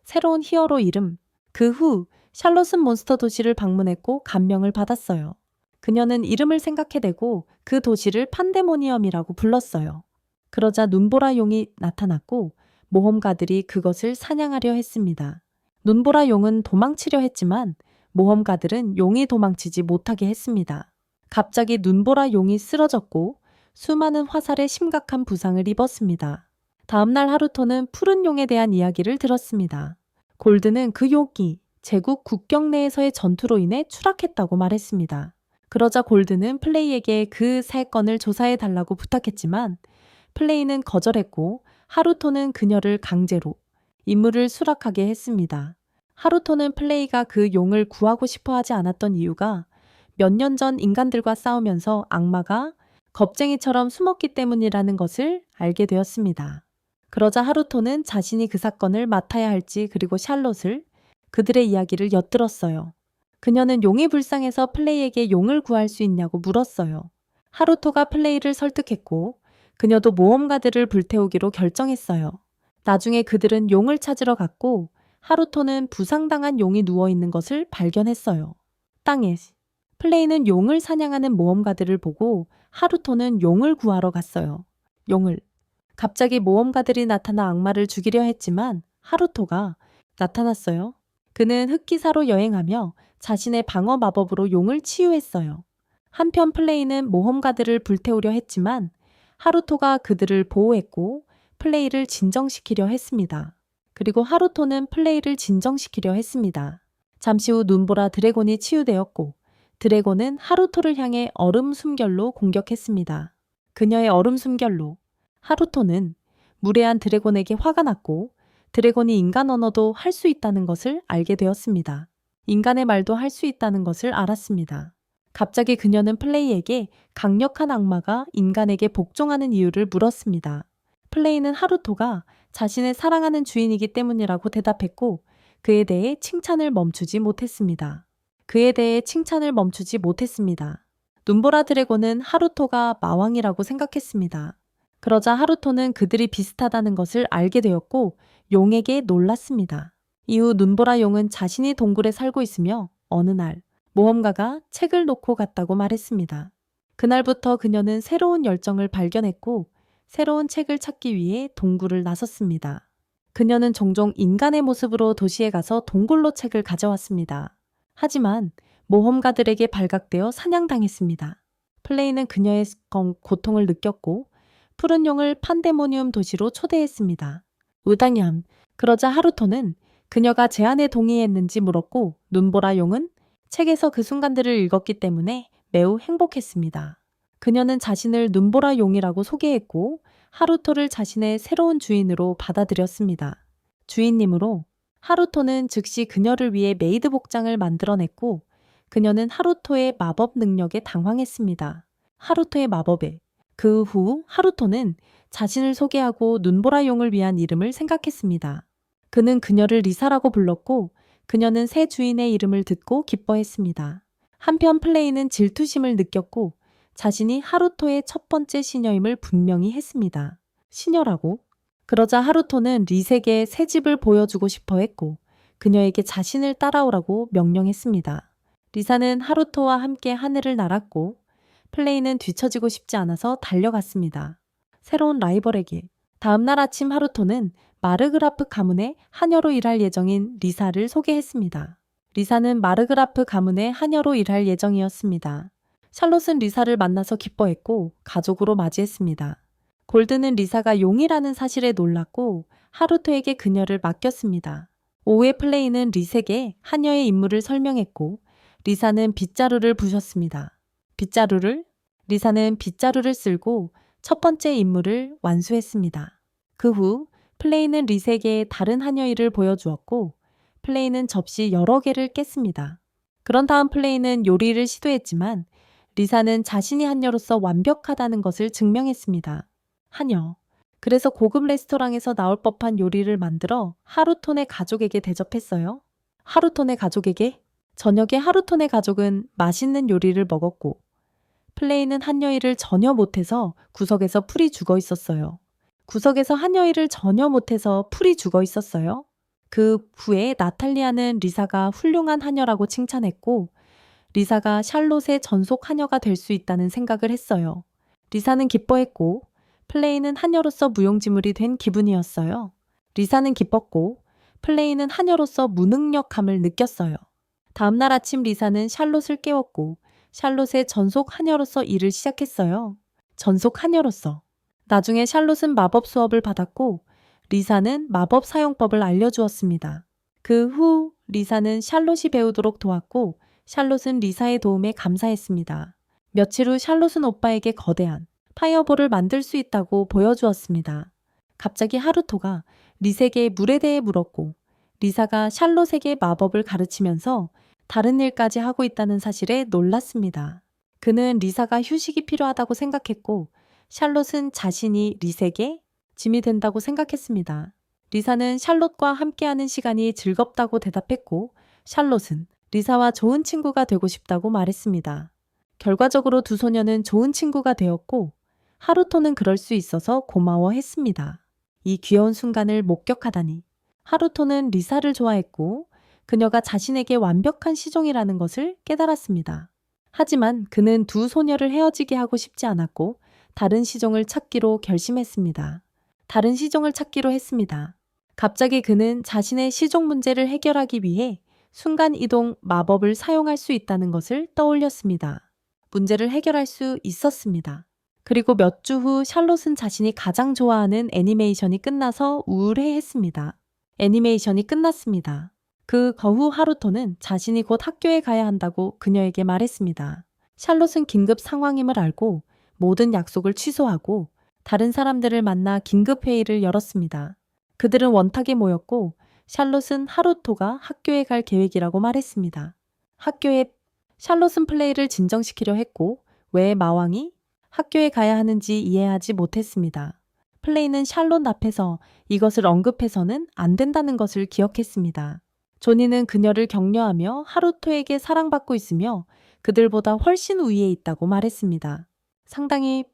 새로운 히어로 이름. 그 후 샬롯은 몬스터 도시를 방문했고 감명을 받았어요. 그녀는 이름을 생각해내고 그 도시를 판데모니엄이라고 불렀어요. 그러자 눈보라 용이 나타났고 모험가들이 그것을 사냥하려 했습니다. 눈보라 용은 도망치려 했지만 모험가들은 용이 도망치지 못하게 했습니다. 갑자기 눈보라 용이 쓰러졌고 수많은 화살에 심각한 부상을 입었습니다. 다음날 하루토는 푸른 용에 대한 이야기를 들었습니다. 골드는 그 용이 제국 국경 내에서의 전투로 인해 추락했다고 말했습니다. 그러자 골드는 플레이에게 그 사건을 조사해 달라고 부탁했지만 플레이는 거절했고 하루토는 그녀를 강제로 임무를 수락하게 했습니다. 하루토는 플레이가 그 용을 구하고 싶어 하지 않았던 이유가 몇 년 전 인간들과 싸우면서 악마가 겁쟁이처럼 숨었기 때문이라는 것을 알게 되었습니다. 그러자 하루토는 자신이 그 사건을 맡아야 할지 그리고 샬롯을 그들의 이야기를 엿들었어요. 그녀는 용이 불쌍해서 플레이에게 용을 구할 수 있냐고 물었어요. 하루토가 플레이를 설득했고 그녀도 모험가들을 불태우기로 결정했어요. 나중에 그들은 용을 찾으러 갔고 하루토는 부상당한 용이 누워있는 것을 발견했어요. 땅에. 플레이는 용을 사냥하는 모험가들을 보고 하루토는 용을 구하러 갔어요. 용을. 갑자기 모험가들이 나타나 악마를 죽이려 했지만 하루토가 나타났어요. 그는 흑기사로 여행하며 자신의 방어 마법으로 용을 치유했어요. 한편 플레이는 모험가들을 불태우려 했지만 하루토가 그들을 보호했고 플레이를 진정시키려 했습니다. 그리고 하루토는 플레이를 진정시키려 했습니다. 잠시 후 눈보라 드래곤이 치유되었고 드래곤은 하루토를 향해 얼음 숨결로 공격했습니다. 그녀의 얼음 숨결로 하루토는 무례한 드래곤에게 화가 났고 드래곤이 인간 언어도 할 수 있다는 것을 알게 되었습니다. 인간의 말도 할 수 있다는 것을 알았습니다. 갑자기 그녀는 플레이에게 강력한 악마가 인간에게 복종하는 이유를 물었습니다. 플레이는 하루토가 자신의 사랑하는 주인이기 때문이라고 대답했고 그에 대해 칭찬을 멈추지 못했습니다. 눈보라 드래곤은 하루토가 마왕이라고 생각했습니다. 그러자 하루토는 그들이 비슷하다는 것을 알게 되었고 용에게 놀랐습니다. 이후 눈보라 용은 자신이 동굴에 살고 있으며 어느 날 모험가가 책을 놓고 갔다고 말했습니다. 그날부터 그녀는 새로운 열정을 발견했고 새로운 책을 찾기 위해 동굴을 나섰습니다. 그녀는 종종 인간의 모습으로 도시에 가서 동굴로 책을 가져왔습니다. 하지만 모험가들에게 발각되어 사냥당했습니다. 플레이는 그녀의 고통을 느꼈고 푸른 용을 판데모니움 도시로 초대했습니다. 우당얌. 그러자 하루토는 그녀가 제안에 동의했는지 물었고 눈보라 용은 책에서 그 순간들을 읽었기 때문에 매우 행복했습니다. 그녀는 자신을 눈보라 용이라고 소개했고 하루토를 자신의 새로운 주인으로 받아들였습니다. 주인님으로 하루토는 즉시 그녀를 위해 메이드 복장을 만들어냈고 그녀는 하루토의 마법 능력에 당황했습니다. 하루토의 마법에. 그 후 하루토는 자신을 소개하고 눈보라 용을 위한 이름을 생각했습니다. 그는 그녀를 리사라고 불렀고 그녀는 새 주인의 이름을 듣고 기뻐했습니다. 한편 플레이는 질투심을 느꼈고 자신이 하루토의 첫 번째 시녀임을 분명히 했습니다. 시녀라고? 그러자 하루토는 리색에 새 집을 보여주고 싶어 했고 그녀에게 자신을 따라오라고 명령했습니다. 리사는 하루토와 함께 하늘을 날았고 플레이는 뒤처지고 싶지 않아서 달려갔습니다. 새로운 라이벌에게. 다음날 아침 하루토는 마르그라프 가문의 하녀로 일할 예정인 리사를 소개했습니다. 리사는 마르그라프 가문의 하녀로 일할 예정이었습니다. 샬롯은 리사를 만나서 기뻐했고 가족으로 맞이했습니다. 골드는 리사가 용이라는 사실에 놀랐고 하루토에게 그녀를 맡겼습니다. 오후에 플레이는 리색에 하녀의 임무를 설명했고 리사는 빗자루를 부셨습니다. 리사는 빗자루를 쓸고 첫 번째 임무를 완수했습니다. 그 후 플레이는 리색에 다른 하녀일을 보여주었고 플레이는 접시 여러 개를 깼습니다. 그런 다음 플레이는 요리를 시도했지만 리사는 자신이 하녀로서 완벽하다는 것을 증명했습니다. 하녀. 그래서 고급 레스토랑에서 나올 법한 요리를 만들어 하루톤의 가족에게 대접했어요. 하루톤의 가족에게? 저녁에 하루톤의 가족은 맛있는 요리를 먹었고 플레이는 한여일을 전혀 못해서 구석에서 풀이 죽어 있었어요. 그 후에 나탈리아는 리사가 훌륭한 하녀라고 칭찬했고 리사가 샬롯의 전속 하녀가 될 수 있다는 생각을 했어요. 리사는 기뻐했고 플레이는 하녀로서 무용지물이 된 기분이었어요. 리사는 기뻤고 플레이는 하녀로서 무능력함을 느꼈어요. 다음날 아침 리사는 샬롯을 깨웠고 샬롯의 전속 하녀로서 일을 시작했어요. 전속 하녀로서. 나중에 샬롯은 마법 수업을 받았고 리사는 마법 사용법을 알려주었습니다. 그 후 리사는 샬롯이 배우도록 도왔고 샬롯은 리사의 도움에 감사했습니다. 며칠 후 샬롯은 오빠에게 거대한 파이어볼을 만들 수 있다고 보여주었습니다. 갑자기 하루토가 리색의 물에 대해 물었고 리사가 샬롯에게 마법을 가르치면서 다른 일까지 하고 있다는 사실에 놀랐습니다. 그는 리사가 휴식이 필요하다고 생각했고 샬롯은 자신이 리색의 짐이 된다고 생각했습니다. 리사는 샬롯과 함께하는 시간이 즐겁다고 대답했고 샬롯은 리사와 좋은 친구가 되고 싶다고 말했습니다. 결과적으로 두 소녀는 좋은 친구가 되었고 하루토는 그럴 수 있어서 고마워했습니다. 이 귀여운 순간을 목격하다니. 하루토는 리사를 좋아했고 그녀가 자신에게 완벽한 시종이라는 것을 깨달았습니다. 하지만 그는 두 소녀를 헤어지게 하고 싶지 않았고 다른 시종을 찾기로 했습니다. 갑자기 그는 자신의 시종 문제를 해결하기 위해 순간이동 마법을 사용할 수 있다는 것을 떠올렸습니다. 문제를 해결할 수 있었습니다. 그리고 몇 주 후 샬롯은 자신이 가장 좋아하는 애니메이션이 끝나서 우울해했습니다. 애니메이션이 끝났습니다. 그 거후 하루토는 자신이 곧 학교에 가야 한다고 그녀에게 말했습니다. 샬롯은 긴급 상황임을 알고 모든 약속을 취소하고 다른 사람들을 만나 긴급 회의를 열었습니다. 그들은 원탁에 모였고 샬롯은 하루토가 학교에 갈 계획이라고 말했습니다. 학교에 샬롯은 플레이를 진정시키려 했고 왜 마왕이 학교에 가야 하는지 이해하지 못했습니다. 플레이는 샬롯 앞에서 이것을 언급해서는 안 된다는 것을 기억했습니다. 조니는 그녀를 격려하며 하루토에게 사랑받고 있으며 그들보다 훨씬 우위에 있다고 말했습니다. 상당히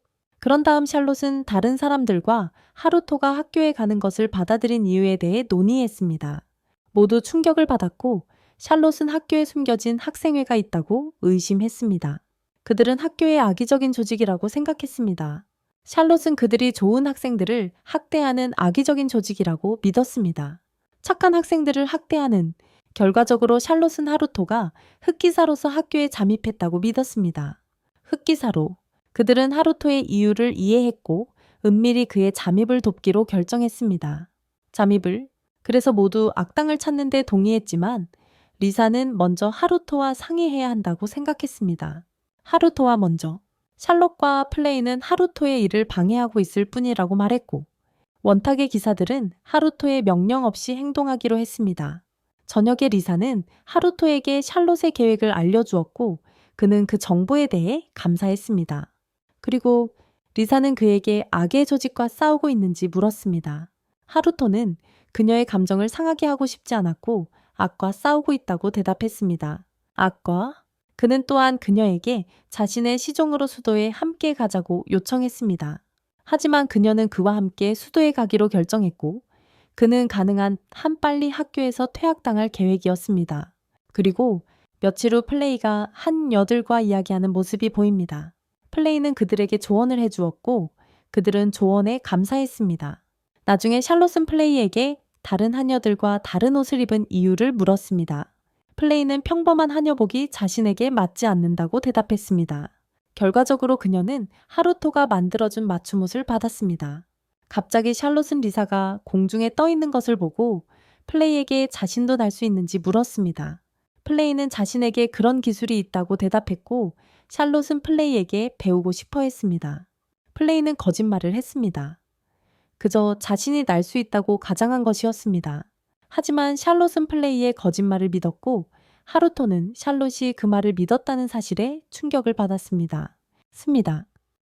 그런 다음 샬롯은 다른 사람들과 하루토가 학교에 가는 것을 받아들인 이유에 대해 논의했습니다. 모두 충격을 받았고 샬롯은 학교에 숨겨진 학생회가 있다고 의심했습니다. 그들은 학교의 악의적인 조직이라고 생각했습니다. 샬롯은 그들이 좋은 학생들을 학대하는 악의적인 조직이라고 믿었습니다. 착한 학생들을 학대하는, 결과적으로 샬롯은 하루토가 흑기사로서 학교에 잠입했다고 믿었습니다. 흑기사로, 그들은 하루토의 이유를 이해했고 은밀히 그의 잠입을 돕기로 결정했습니다. 그래서 모두 악당을 찾는 데 동의했지만 리사는 먼저 하루토와 상의해야 한다고 생각했습니다. 하루토와 먼저. 샬롯과 플레이는 하루토의 일을 방해하고 있을 뿐이라고 말했고 원탁의 기사들은 하루토의 명령 없이 행동하기로 했습니다. 저녁에 리사는 하루토에게 샬롯의 계획을 알려주었고 그는 그 정보에 대해 감사했습니다. 그리고 리사는 그에게 악의 조직과 싸우고 있는지 물었습니다. 하루토는 그녀의 감정을 상하게 하고 싶지 않았고 악과 싸우고 있다고 대답했습니다. 악과? 그는 또한 그녀에게 자신의 시종으로 수도에 함께 가자고 요청했습니다. 하지만 그녀는 그와 함께 수도에 가기로 결정했고 그는 가능한 한 빨리 학교에서 퇴학당할 계획이었습니다. 그리고 며칠 후 플레이가 한 여들과 이야기하는 모습이 보입니다. 플레이는 그들에게 조언을 해주었고 그들은 조언에 감사했습니다. 나중에 샬롯은 플레이에게 다른 하녀들과 다른 옷을 입은 이유를 물었습니다. 플레이는 평범한 하녀복이 자신에게 맞지 않는다고 대답했습니다. 결과적으로 그녀는 하루토가 만들어준 맞춤옷을 받았습니다. 갑자기 샬롯은 리사가 공중에 떠 있는 것을 보고 플레이에게 자신도 날 수 있는지 물었습니다. 플레이는 자신에게 그런 기술이 있다고 대답했고 샬롯은 플레이에게 배우고 싶어 했습니다. 플레이는 거짓말을 했습니다. 그저 자신이 날 수 있다고 가장한 것이었습니다. 하지만 샬롯은 플레이의 거짓말을 믿었고 하루토는 샬롯이 그 말을 믿었다는 사실에 충격을 받았습니다.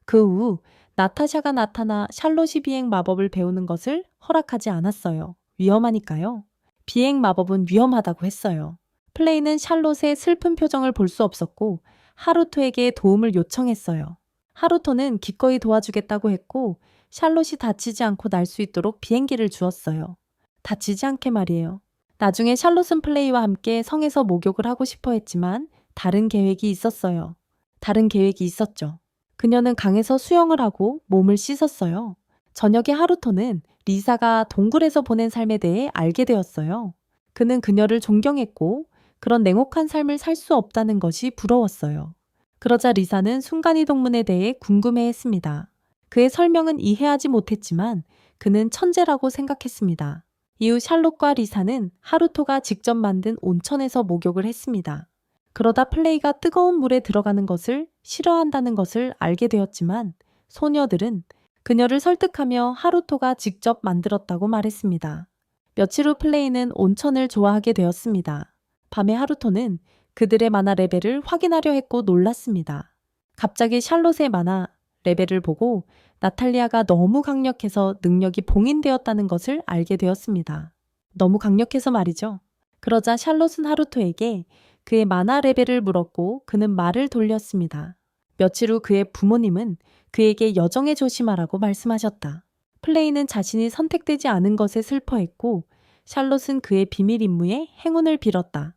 그 후 나타샤가 나타나 샬롯이 비행 마법을 배우는 것을 허락하지 않았어요. 위험하니까요. 비행 마법은 위험하다고 했어요. 플레이는 샬롯의 슬픈 표정을 볼 수 없었고 하루토에게 도움을 요청했어요. 하루토는 기꺼이 도와주겠다고 했고 샬롯이 다치지 않고 날 수 있도록 비행기를 주었어요. 다치지 않게 말이에요. 나중에 샬롯은 플레이와 함께 성에서 목욕을 하고 싶어 했지만 다른 계획이 있었어요. 다른 계획이 있었죠. 그녀는 강에서 수영을 하고 몸을 씻었어요. 저녁에 하루토는 리사가 동굴에서 보낸 삶에 대해 알게 되었어요. 그는 그녀를 존경했고 그런 냉혹한 삶을 살 수 없다는 것이 부러웠어요. 그러자 리사는 순간이동문에 대해 궁금해했습니다. 그의 설명은 이해하지 못했지만 그는 천재라고 생각했습니다. 이후 샬롯과 리사는 하루토가 직접 만든 온천에서 목욕을 했습니다. 그러다 플레이가 뜨거운 물에 들어가는 것을 싫어한다는 것을 알게 되었지만 소녀들은 그녀를 설득하며 하루토가 직접 만들었다고 말했습니다. 며칠 후 플레이는 온천을 좋아하게 되었습니다. 밤에 하루토는 그들의 만화 레벨을 확인하려 했고 놀랐습니다. 갑자기 샬롯의 만화 레벨을 보고 나탈리아가 너무 강력해서 능력이 봉인되었다는 것을 알게 되었습니다. 너무 강력해서 말이죠. 그러자 샬롯은 하루토에게 그의 만화 레벨을 물었고 그는 말을 돌렸습니다. 며칠 후 그의 부모님은 그에게 여정에 조심하라고 말씀하셨다. 플레이는 자신이 선택되지 않은 것에 슬퍼했고 샬롯은 그의 비밀 임무에 행운을 빌었다.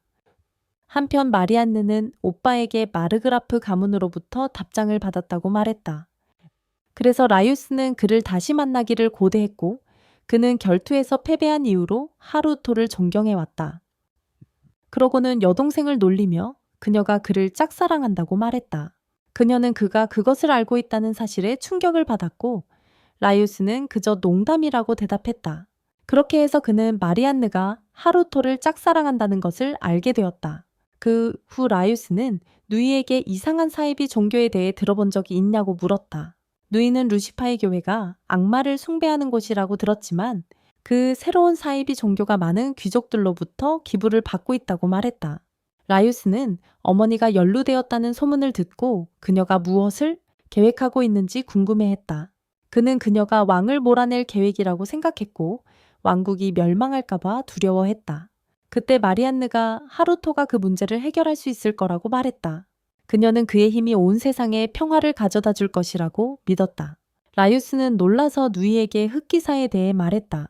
한편 마리안느는 오빠에게 마르그라프 가문으로부터 답장을 받았다고 말했다. 그래서 라유스는 그를 다시 만나기를 고대했고 그는 결투에서 패배한 이후로 하루토를 존경해왔다. 그러고는 여동생을 놀리며 그녀가 그를 짝사랑한다고 말했다. 그녀는 그가 그것을 알고 있다는 사실에 충격을 받았고 라이우스는 그저 농담이라고 대답했다. 그렇게 해서 그는 마리안느가 하루토를 짝사랑한다는 것을 알게 되었다. 그 후 라이우스는 누이에게 이상한 사이비 종교에 대해 들어본 적이 있냐고 물었다. 누이는 루시파의 교회가 악마를 숭배하는 곳이라고 들었지만 그 새로운 사이비 종교가 많은 귀족들로부터 기부를 받고 있다고 말했다. 라이우스는 어머니가 연루되었다는 소문을 듣고 그녀가 무엇을 계획하고 있는지 궁금해했다. 그는 그녀가 왕을 몰아낼 계획이라고 생각했고 왕국이 멸망할까봐 두려워했다. 그때 마리안느가 하루토가 그 문제를 해결할 수 있을 거라고 말했다. 그녀는 그의 힘이 온 세상에 평화를 가져다 줄 것이라고 믿었다. 라이우스는 놀라서 누이에게 흑기사에 대해 말했다.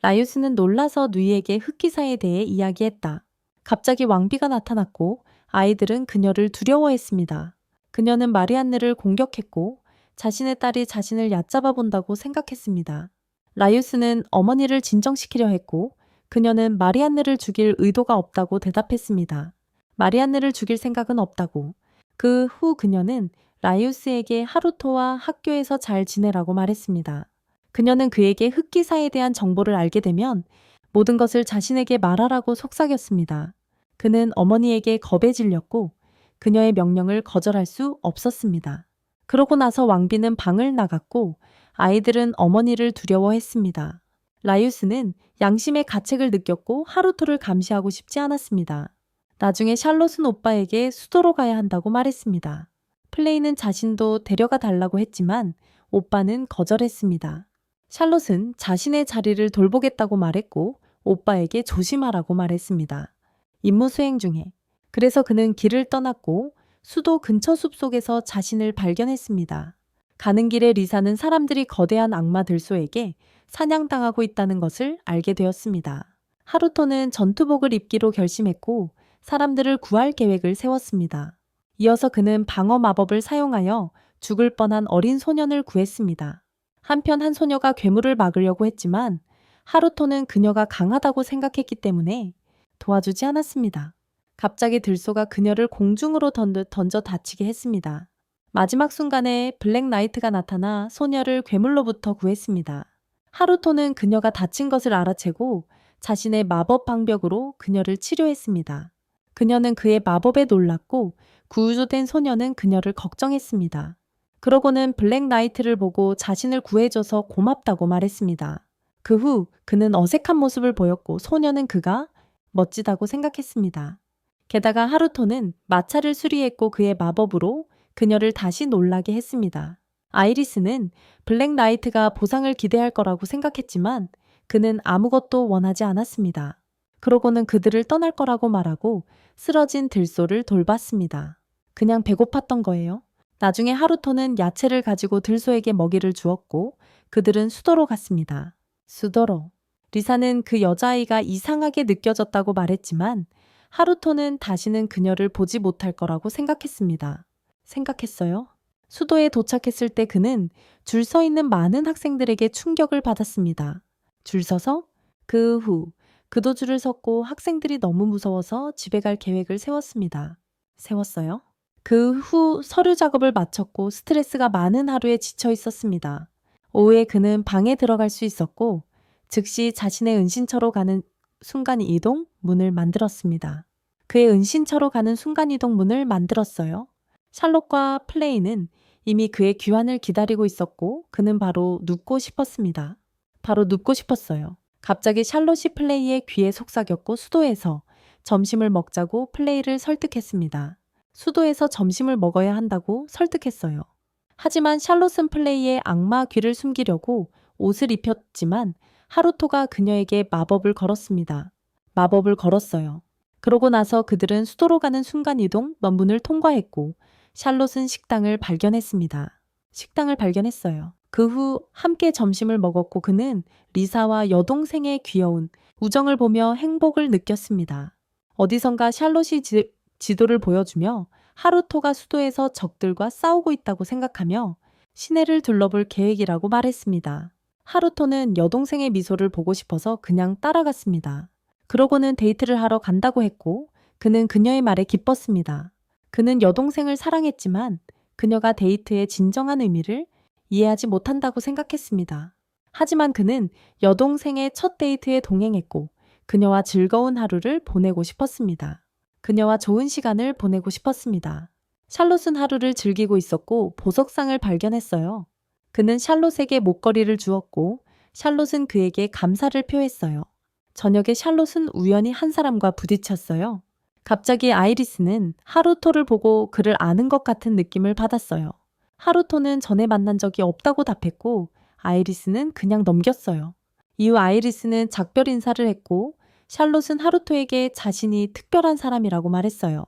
라이우스는 놀라서 누이에게 흑기사에 대해 이야기했다. 갑자기 왕비가 나타났고 아이들은 그녀를 두려워했습니다. 그녀는 마리안느를 공격했고 자신의 딸이 자신을 얕잡아 본다고 생각했습니다. 라이우스는 어머니를 진정시키려 했고 그녀는 마리안느를 죽일 의도가 없다고 대답했습니다. 마리안느를 죽일 생각은 없다고. 그 후 그녀는 라이우스에게 하루토와 학교에서 잘 지내라고 말했습니다. 그녀는 그에게 흑기사에 대한 정보를 알게 되면 모든 것을 자신에게 말하라고 속삭였습니다. 그는 어머니에게 겁에 질렸고 그녀의 명령을 거절할 수 없었습니다. 그러고 나서 왕비는 방을 나갔고 아이들은 어머니를 두려워했습니다. 라이우스는 양심의 가책을 느꼈고 하루토를 감시하고 싶지 않았습니다. 나중에 샬롯은 오빠에게 수도로 가야 한다고 말했습니다. 플레이는 자신도 데려가 달라고 했지만 오빠는 거절했습니다. 샬롯은 자신의 자리를 돌보겠다고 말했고 오빠에게 조심하라고 말했습니다. 임무 수행 중에. 그래서 그는 길을 떠났고 수도 근처 숲속에서 자신을 발견했습니다. 가는 길에 리사는 사람들이 거대한 악마 들소에게 사냥당하고 있다는 것을 알게 되었습니다. 하루토는 전투복을 입기로 결심했고 사람들을 구할 계획을 세웠습니다. 이어서 그는 방어 마법을 사용하여 죽을 뻔한 어린 소년을 구했습니다. 한편 한 소녀가 괴물을 막으려고 했지만 하루토는 그녀가 강하다고 생각했기 때문에 도와주지 않았습니다. 갑자기 들소가 그녀를 공중으로 던져 다치게 했습니다. 마지막 순간에 블랙 나이트가 나타나 소녀를 괴물로부터 구했습니다. 하루토는 그녀가 다친 것을 알아채고 자신의 마법 방벽으로 그녀를 치료했습니다. 그녀는 그의 마법에 놀랐고 구조된 소녀는 그녀를 걱정했습니다. 그러고는 블랙 나이트를 보고 자신을 구해줘서 고맙다고 말했습니다. 그 후 그는 어색한 모습을 보였고 소녀는 그가 멋지다고 생각했습니다. 게다가 하루토는 마차를 수리했고 그의 마법으로 그녀를 다시 놀라게 했습니다. 아이리스는 블랙 나이트가 보상을 기대할 거라고 생각했지만 그는 아무것도 원하지 않았습니다. 그러고는 그들을 떠날 거라고 말하고 쓰러진 들소를 돌봤습니다. 그냥 배고팠던 거예요. 나중에 하루토는 야채를 가지고 들소에게 먹이를 주었고 그들은 수도로 갔습니다. 수도로. 리사는 그 여자아이가 이상하게 느껴졌다고 말했지만 하루토는 다시는 그녀를 보지 못할 거라고 생각했습니다. 생각했어요. 수도에 도착했을 때 그는 줄 서 있는 많은 학생들에게 충격을 받았습니다. 줄 서서 그 후 그도 줄을 섰고 학생들이 너무 무서워서 집에 갈 계획을 세웠습니다. 세웠어요? 그 후 서류 작업을 마쳤고 스트레스가 많은 하루에 지쳐 있었습니다. 오후에 그는 방에 들어갈 수 있었고 즉시 자신의 은신처로 가는 순간이동 문을 만들었습니다. 그의 은신처로 가는 순간이동 문을 만들었어요. 샬롯과 플레이는 이미 그의 귀환을 기다리고 있었고 그는 바로 눕고 싶었습니다. 바로 눕고 싶었어요. 갑자기 샬롯이 플레이의 귀에 속삭였고 수도에서 점심을 먹자고 플레이를 설득했습니다. 수도에서 점심을 먹어야 한다고 설득했어요. 하지만 샬롯은 플레이의 악마 귀를 숨기려고 옷을 입혔지만 하루토가 그녀에게 마법을 걸었습니다. 마법을 걸었어요. 그러고 나서 그들은 수도로 가는 순간이동 문을 통과했고 샬롯은 식당을 발견했습니다. 식당을 발견했어요. 그 후 함께 점심을 먹었고 그는 리사와 여동생의 귀여운 우정을 보며 행복을 느꼈습니다. 어디선가 샬롯이 지도를 보여주며 하루토가 수도에서 적들과 싸우고 있다고 생각하며 시내를 둘러볼 계획이라고 말했습니다. 하루토는 여동생의 미소를 보고 싶어서 그냥 따라갔습니다. 그러고는 데이트를 하러 간다고 했고 그는 그녀의 말에 기뻤습니다. 그는 여동생을 사랑했지만 그녀가 데이트의 진정한 의미를 이해하지 못한다고 생각했습니다. 하지만 그는 여동생의 첫 데이트에 동행했고 그녀와 즐거운 하루를 보내고 싶었습니다. 그녀와 좋은 시간을 보내고 싶었습니다. 샬롯은 하루를 즐기고 있었고 보석상을 발견했어요. 그는 샬롯에게 목걸이를 주었고 샬롯은 그에게 감사를 표했어요. 저녁에 샬롯은 우연히 한 사람과 부딪혔어요. 갑자기 아이리스는 하루토를 보고 그를 아는 것 같은 느낌을 받았어요. 하루토는 전에 만난 적이 없다고 답했고 아이리스는 그냥 넘겼어요. 이후 아이리스는 작별 인사를 했고 샬롯은 하루토에게 자신이 특별한 사람이라고 말했어요.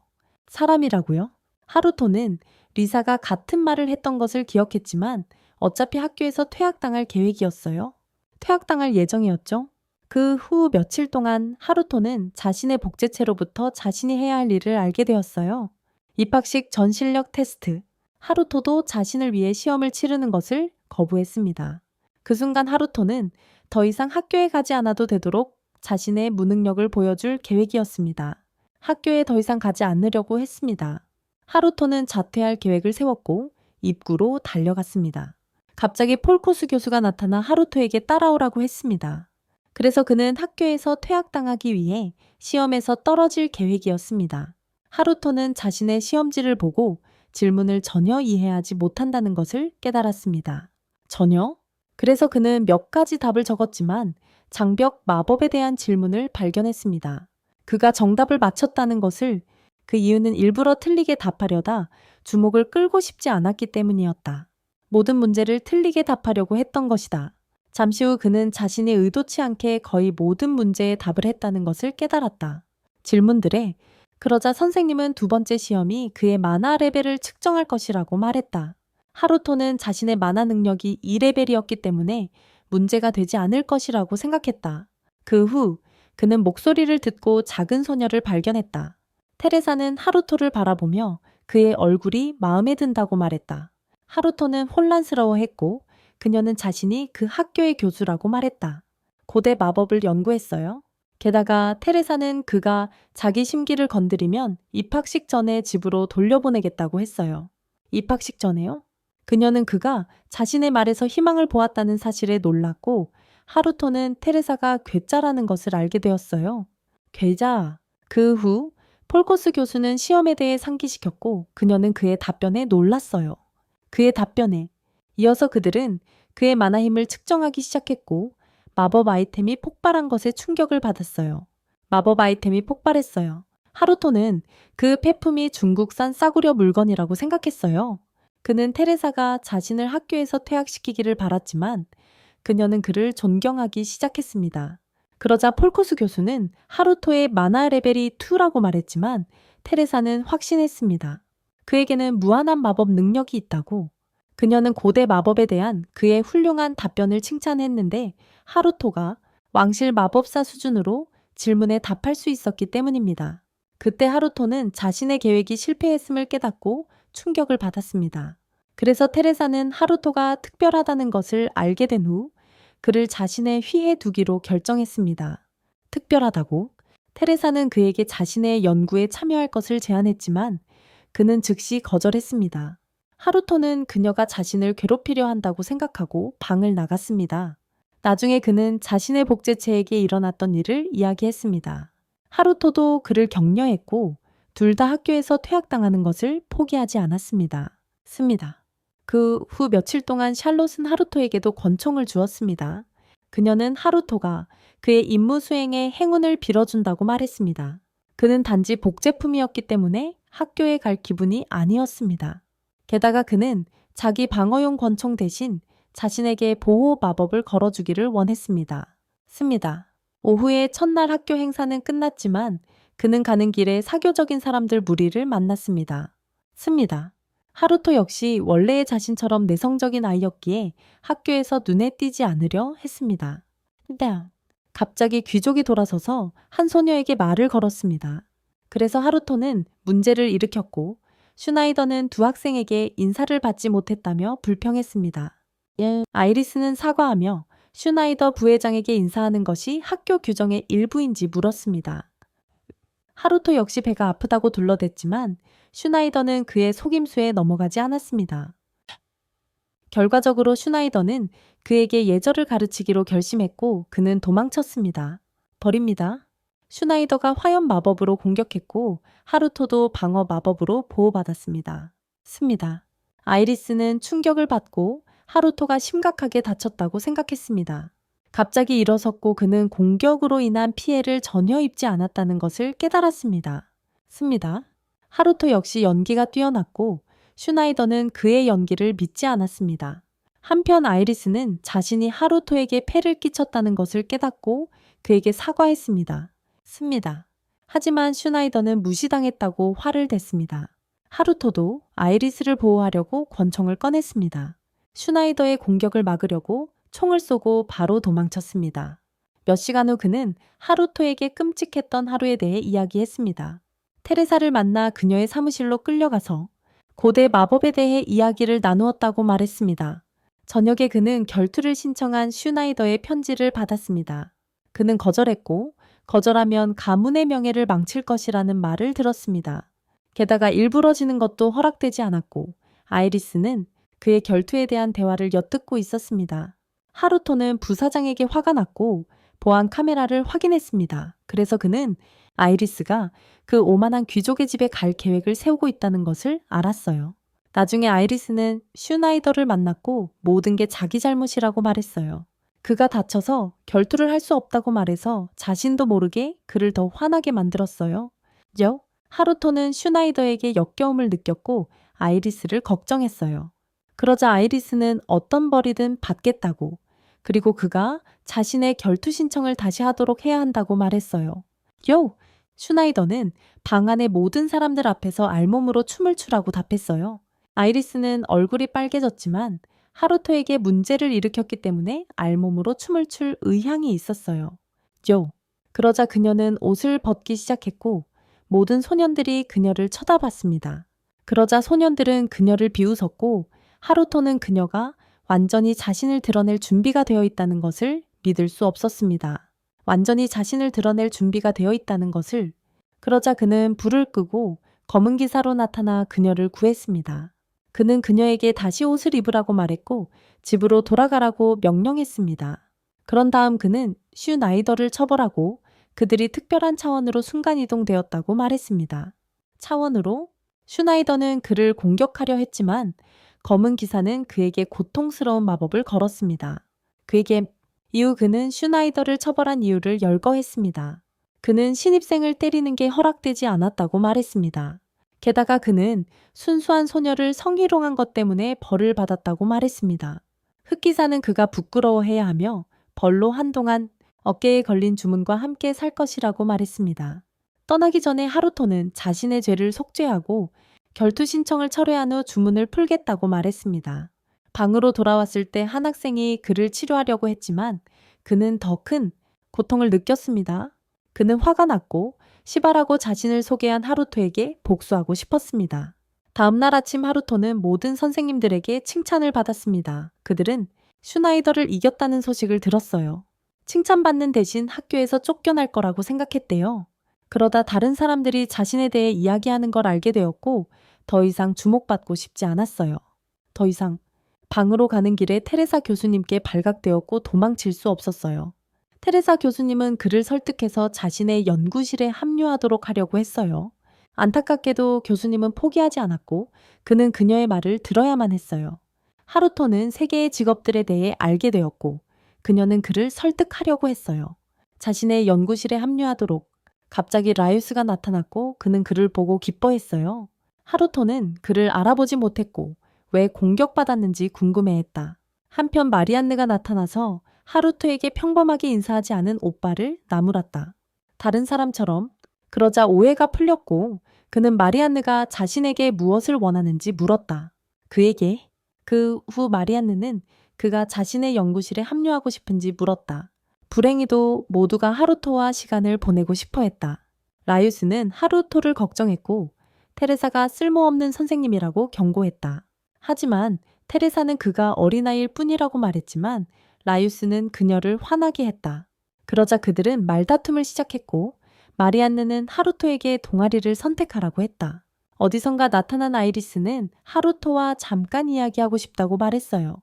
사람이라고요? 하루토는 리사가 같은 말을 했던 것을 기억했지만 어차피 학교에서 퇴학당할 계획이었어요. 퇴학당할 예정이었죠. 그 후 며칠 동안 하루토는 자신의 복제체로부터 자신이 해야 할 일을 알게 되었어요. 입학식 전실력 테스트. 하루토도 자신을 위해 시험을 치르는 것을 거부했습니다. 그 순간 하루토는 더 이상 학교에 가지 않아도 되도록 자신의 무능력을 보여줄 계획이었습니다. 학교에 더 이상 가지 않으려고 했습니다. 하루토는 자퇴할 계획을 세웠고 입구로 달려갔습니다. 갑자기 폴코스 교수가 나타나 하루토에게 따라오라고 했습니다. 그래서 그는 학교에서 퇴학당하기 위해 시험에서 떨어질 계획이었습니다. 하루토는 자신의 시험지를 보고 질문을 전혀 이해하지 못한다는 것을 깨달았습니다. 전혀? 그래서 그는 몇 가지 답을 적었지만 장벽 마법에 대한 질문을 발견했습니다. 그가 정답을 맞췄다는 것을 그 이유는 일부러 틀리게 답하려다 주목을 끌고 싶지 않았기 때문이었다. 모든 문제를 틀리게 답하려고 했던 것이다. 잠시 후 그는 자신이 의도치 않게 거의 모든 문제에 답을 했다는 것을 깨달았다. 질문들에 그러자 선생님은 두 번째 시험이 그의 만화 레벨을 측정할 것이라고 말했다. 하루토는 자신의 만화 능력이 2레벨이었기 때문에 문제가 되지 않을 것이라고 생각했다. 그 후 그는 목소리를 듣고 작은 소녀를 발견했다. 테레사는 하루토를 바라보며 그의 얼굴이 마음에 든다고 말했다. 하루토는 혼란스러워했고 그녀는 자신이 그 학교의 교수라고 말했다. 고대 마법을 연구했어요. 게다가 테레사는 그가 자기 심기를 건드리면 입학식 전에 집으로 돌려보내겠다고 했어요. 입학식 전에요? 그녀는 그가 자신의 말에서 희망을 보았다는 사실에 놀랐고 하루토는 테레사가 괴짜라는 것을 알게 되었어요. 괴짜. 그 후 폴코스 교수는 시험에 대해 상기시켰고 그녀는 그의 답변에 놀랐어요. 그의 답변에 이어서 그들은 그의 만화 힘을 측정하기 시작했고 마법 아이템이 폭발한 것에 충격을 받았어요. 마법 아이템이 폭발했어요. 하루토는 그 폐품이 중국산 싸구려 물건이라고 생각했어요. 그는 테레사가 자신을 학교에서 퇴학시키기를 바랐지만 그녀는 그를 존경하기 시작했습니다. 그러자 폴코스 교수는 하루토의 만화 레벨이 2라고 말했지만 테레사는 확신했습니다. 그에게는 무한한 마법 능력이 있다고. 그녀는 고대 마법에 대한 그의 훌륭한 답변을 칭찬했는데 하루토가 왕실 마법사 수준으로 질문에 답할 수 있었기 때문입니다. 그때 하루토는 자신의 계획이 실패했음을 깨닫고 충격을 받았습니다. 그래서 테레사는 하루토가 특별하다는 것을 알게 된 후 그를 자신의 휘에 두기로 결정했습니다. 특별하다고? 테레사는 그에게 자신의 연구에 참여할 것을 제안했지만 그는 즉시 거절했습니다. 하루토는 그녀가 자신을 괴롭히려 한다고 생각하고 방을 나갔습니다. 나중에 그는 자신의 복제체에게 일어났던 일을 이야기했습니다. 하루토도 그를 격려했고 둘 다 학교에서 퇴학당하는 것을 포기하지 않았습니다. 그 후 며칠 동안 샬롯은 하루토에게도 권총을 주었습니다. 그녀는 하루토가 그의 임무 수행에 행운을 빌어준다고 말했습니다. 그는 단지 복제품이었기 때문에 학교에 갈 기분이 아니었습니다. 게다가 그는 자기 방어용 권총 대신 자신에게 보호 마법을 걸어주기를 원했습니다. 오후에 첫날 학교 행사는 끝났지만 그는 가는 길에 사교적인 사람들 무리를 만났습니다. 하루토 역시 원래의 자신처럼 내성적인 아이였기에 학교에서 눈에 띄지 않으려 했습니다. 갑자기 귀족이 돌아서서 한 소녀에게 말을 걸었습니다. 그래서 하루토는 문제를 일으켰고 슈나이더는 두 학생에게 인사를 받지 못했다며 불평했습니다. 아이리스는 사과하며 슈나이더 부회장에게 인사하는 것이 학교 규정의 일부인지 물었습니다. 하루토 역시 배가 아프다고 둘러댔지만 슈나이더는 그의 속임수에 넘어가지 않았습니다. 결과적으로 슈나이더는 그에게 예절을 가르치기로 결심했고 그는 도망쳤습니다. 버립니다. 슈나이더가 화염 마법으로 공격했고 하루토도 방어 마법으로 보호받았습니다. 습니다. 아이리스는 충격을 받고 하루토가 심각하게 다쳤다고 생각했습니다. 갑자기 일어섰고 그는 공격으로 인한 피해를 전혀 입지 않았다는 것을 깨달았습니다. 습니다. 하루토 역시 연기가 뛰어났고 슈나이더는 그의 연기를 믿지 않았습니다. 한편 아이리스는 자신이 하루토에게 폐를 끼쳤다는 것을 깨닫고 그에게 사과했습니다. 습니다. 하지만 슈나이더는 무시당했다고 화를 댔습니다. 하루토도 아이리스를 보호하려고 권총을 꺼냈습니다. 슈나이더의 공격을 막으려고 총을 쏘고 바로 도망쳤습니다. 몇 시간 후 그는 하루토에게 끔찍했던 하루에 대해 이야기했습니다. 테레사를 만나 그녀의 사무실로 끌려가서 고대 마법에 대해 이야기를 나누었다고 말했습니다. 저녁에 그는 결투를 신청한 슈나이더의 편지를 받았습니다. 그는 거절했고 거절하면 가문의 명예를 망칠 것이라는 말을 들었습니다. 게다가 일부러지는 것도 허락되지 않았고 아이리스는 그의 결투에 대한 대화를 엿듣고 있었습니다. 하루토는 부사장에게 화가 났고 보안 카메라를 확인했습니다. 그래서 그는 아이리스가 그 오만한 귀족의 집에 갈 계획을 세우고 있다는 것을 알았어요. 나중에 아이리스는 슈나이더를 만났고 모든 게 자기 잘못이라고 말했어요. 그가 다쳐서 결투를 할 수 없다고 말해서 자신도 모르게 그를 더 화나게 만들었어요. 하루토는 슈나이더에게 역겨움을 느꼈고 아이리스를 걱정했어요. 그러자 아이리스는 어떤 벌이든 받겠다고 그리고 그가 자신의 결투 신청을 다시 하도록 해야 한다고 말했어요. 슈나이더는 방 안의 모든 사람들 앞에서 알몸으로 춤을 추라고 답했어요. 아이리스는 얼굴이 빨개졌지만 하루토에게 문제를 일으켰기 때문에 알몸으로 춤을 출 의향이 있었어요. 그러자 그녀는 옷을 벗기 시작했고 모든 소년들이 그녀를 쳐다봤습니다. 그러자 소년들은 그녀를 비웃었고 하루토는 그녀가 완전히 자신을 드러낼 준비가 되어 있다는 것을 믿을 수 없었습니다. 완전히 자신을 드러낼 준비가 되어 있다는 것을. 그러자 그는 불을 끄고 검은 기사로 나타나 그녀를 구했습니다. 그는 그녀에게 다시 옷을 입으라고 말했고 집으로 돌아가라고 명령했습니다. 그런 다음 그는 슈나이더를 처벌하고 그들이 특별한 차원으로 순간이동되었다고 말했습니다. 차원으로 슈나이더는 그를 공격하려 했지만 검은 기사는 그에게 고통스러운 마법을 걸었습니다. 이후 그는 슈나이더를 처벌한 이유를 열거했습니다. 그는 신입생을 때리는 게 허락되지 않았다고 말했습니다. 게다가 그는 순수한 소녀를 성희롱한 것 때문에 벌을 받았다고 말했습니다. 흑기사는 그가 부끄러워해야 하며 벌로 한동안 어깨에 걸린 주문과 함께 살 것이라고 말했습니다. 떠나기 전에 하루토는 자신의 죄를 속죄하고 결투 신청을 철회한 후 주문을 풀겠다고 말했습니다. 방으로 돌아왔을 때 한 학생이 그를 치료하려고 했지만 그는 더 큰 고통을 느꼈습니다. 그는 화가 났고 시바라고 자신을 소개한 하루토에게 복수하고 싶었습니다. 다음날 아침 하루토는 모든 선생님들에게 칭찬을 받았습니다. 그들은 슈나이더를 이겼다는 소식을 들었어요. 칭찬받는 대신 학교에서 쫓겨날 거라고 생각했대요. 그러다 다른 사람들이 자신에 대해 이야기하는 걸 알게 되었고 더 이상 주목받고 싶지 않았어요. 더 이상 방으로 가는 길에 테레사 교수님께 발각되었고 도망칠 수 없었어요. 테레사 교수님은 그를 설득해서 자신의 연구실에 합류하도록 하려고 했어요. 안타깝게도 교수님은 포기하지 않았고 그는 그녀의 말을 들어야만 했어요. 하루토는 세 개의 직업들에 대해 알게 되었고 그녀는 그를 설득하려고 했어요. 자신의 연구실에 합류하도록. 갑자기 라이우스가 나타났고 그는 그를 보고 기뻐했어요. 하루토는 그를 알아보지 못했고 왜 공격받았는지 궁금해했다. 한편 마리안느가 나타나서 하루토에게 평범하게 인사하지 않은 오빠를 나무랐다. 다른 사람처럼. 그러자 오해가 풀렸고 그는 마리안느가 자신에게 무엇을 원하는지 물었다. 그에게. 그 후 마리안느는 그가 자신의 연구실에 합류하고 싶은지 물었다. 불행히도 모두가 하루토와 시간을 보내고 싶어 했다. 라이우스는 하루토를 걱정했고 테레사가 쓸모없는 선생님이라고 경고했다. 하지만 테레사는 그가 어린아이일 뿐이라고 말했지만 라이우스는 그녀를 화나게 했다. 그러자 그들은 말다툼을 시작했고 마리안느는 하루토에게 동아리를 선택하라고 했다. 어디선가 나타난 아이리스는 하루토와 잠깐 이야기하고 싶다고 말했어요.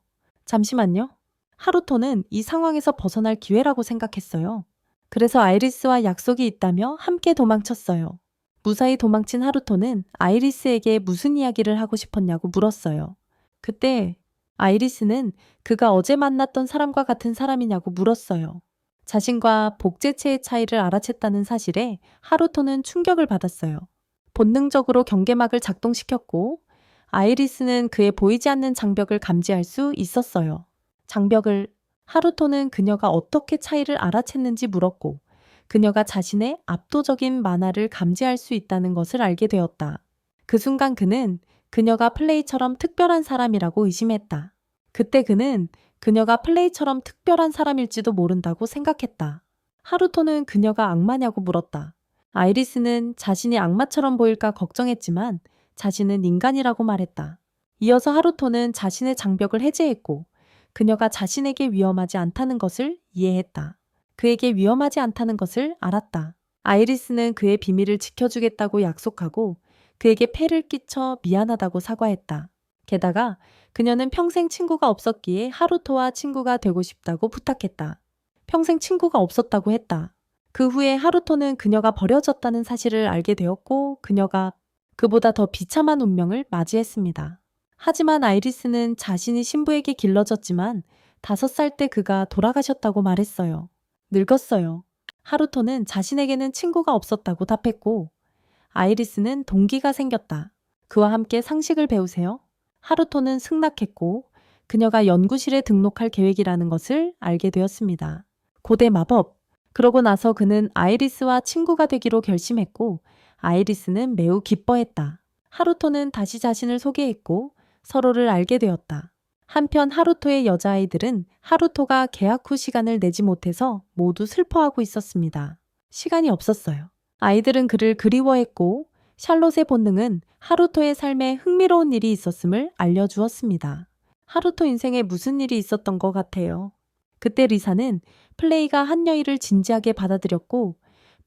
잠시만요. 하루토는 이 상황에서 벗어날 기회라고 생각했어요. 그래서 아이리스와 약속이 있다며 함께 도망쳤어요. 무사히 도망친 하루토는 아이리스에게 무슨 이야기를 하고 싶었냐고 물었어요. 그때 아이리스는 그가 어제 만났던 사람과 같은 사람이냐고 물었어요. 자신과 복제체의 차이를 알아챘다는 사실에 하루토는 충격을 받았어요. 본능적으로 경계막을 작동시켰고 아이리스는 그의 보이지 않는 장벽을 감지할 수 있었어요. 장벽을 하루토는 그녀가 어떻게 차이를 알아챘는지 물었고 그녀가 자신의 압도적인 만화를 감지할 수 있다는 것을 알게 되었다. 그 순간 그는 그녀가 플레이처럼 특별한 사람이라고 의심했다. 그때 그는 그녀가 플레이처럼 특별한 사람일지도 모른다고 생각했다. 하루토는 그녀가 악마냐고 물었다. 아이리스는 자신이 악마처럼 보일까 걱정했지만 자신은 인간이라고 말했다. 이어서 하루토는 자신의 장벽을 해제했고 그녀가 자신에게 위험하지 않다는 것을 이해했다. 그에게 위험하지 않다는 것을 알았다. 아이리스는 그의 비밀을 지켜주겠다고 약속하고 그에게 폐를 끼쳐 미안하다고 사과했다. 게다가 그녀는 평생 친구가 없었기에 하루토와 친구가 되고 싶다고 부탁했다. 평생 친구가 없었다고 했다. 그 후에 하루토는 그녀가 버려졌다는 사실을 알게 되었고 그녀가 그보다 더 비참한 운명을 맞이했습니다. 하지만 아이리스는 자신이 신부에게 길러졌지만 5살 때 그가 돌아가셨다고 말했어요. 늙었어요. 하루토는 자신에게는 친구가 없었다고 답했고 아이리스는 동기가 생겼다. 그와 함께 상식을 배우세요. 하루토는 승낙했고 그녀가 연구실에 등록할 계획이라는 것을 알게 되었습니다. 고대 마법. 그러고 나서 그는 아이리스와 친구가 되기로 결심했고 아이리스는 매우 기뻐했다. 하루토는 다시 자신을 소개했고 서로를 알게 되었다. 한편 하루토의 여자아이들은 하루토가 계약 후 시간을 내지 못해서 모두 슬퍼하고 있었습니다. 시간이 없었어요. 아이들은 그를 그리워했고 샬롯의 본능은 하루토의 삶에 흥미로운 일이 있었음을 알려주었습니다. 하루토 인생에 무슨 일이 있었던 것 같아요. 그때 리사는 플레이가 한 여인을 진지하게 받아들였고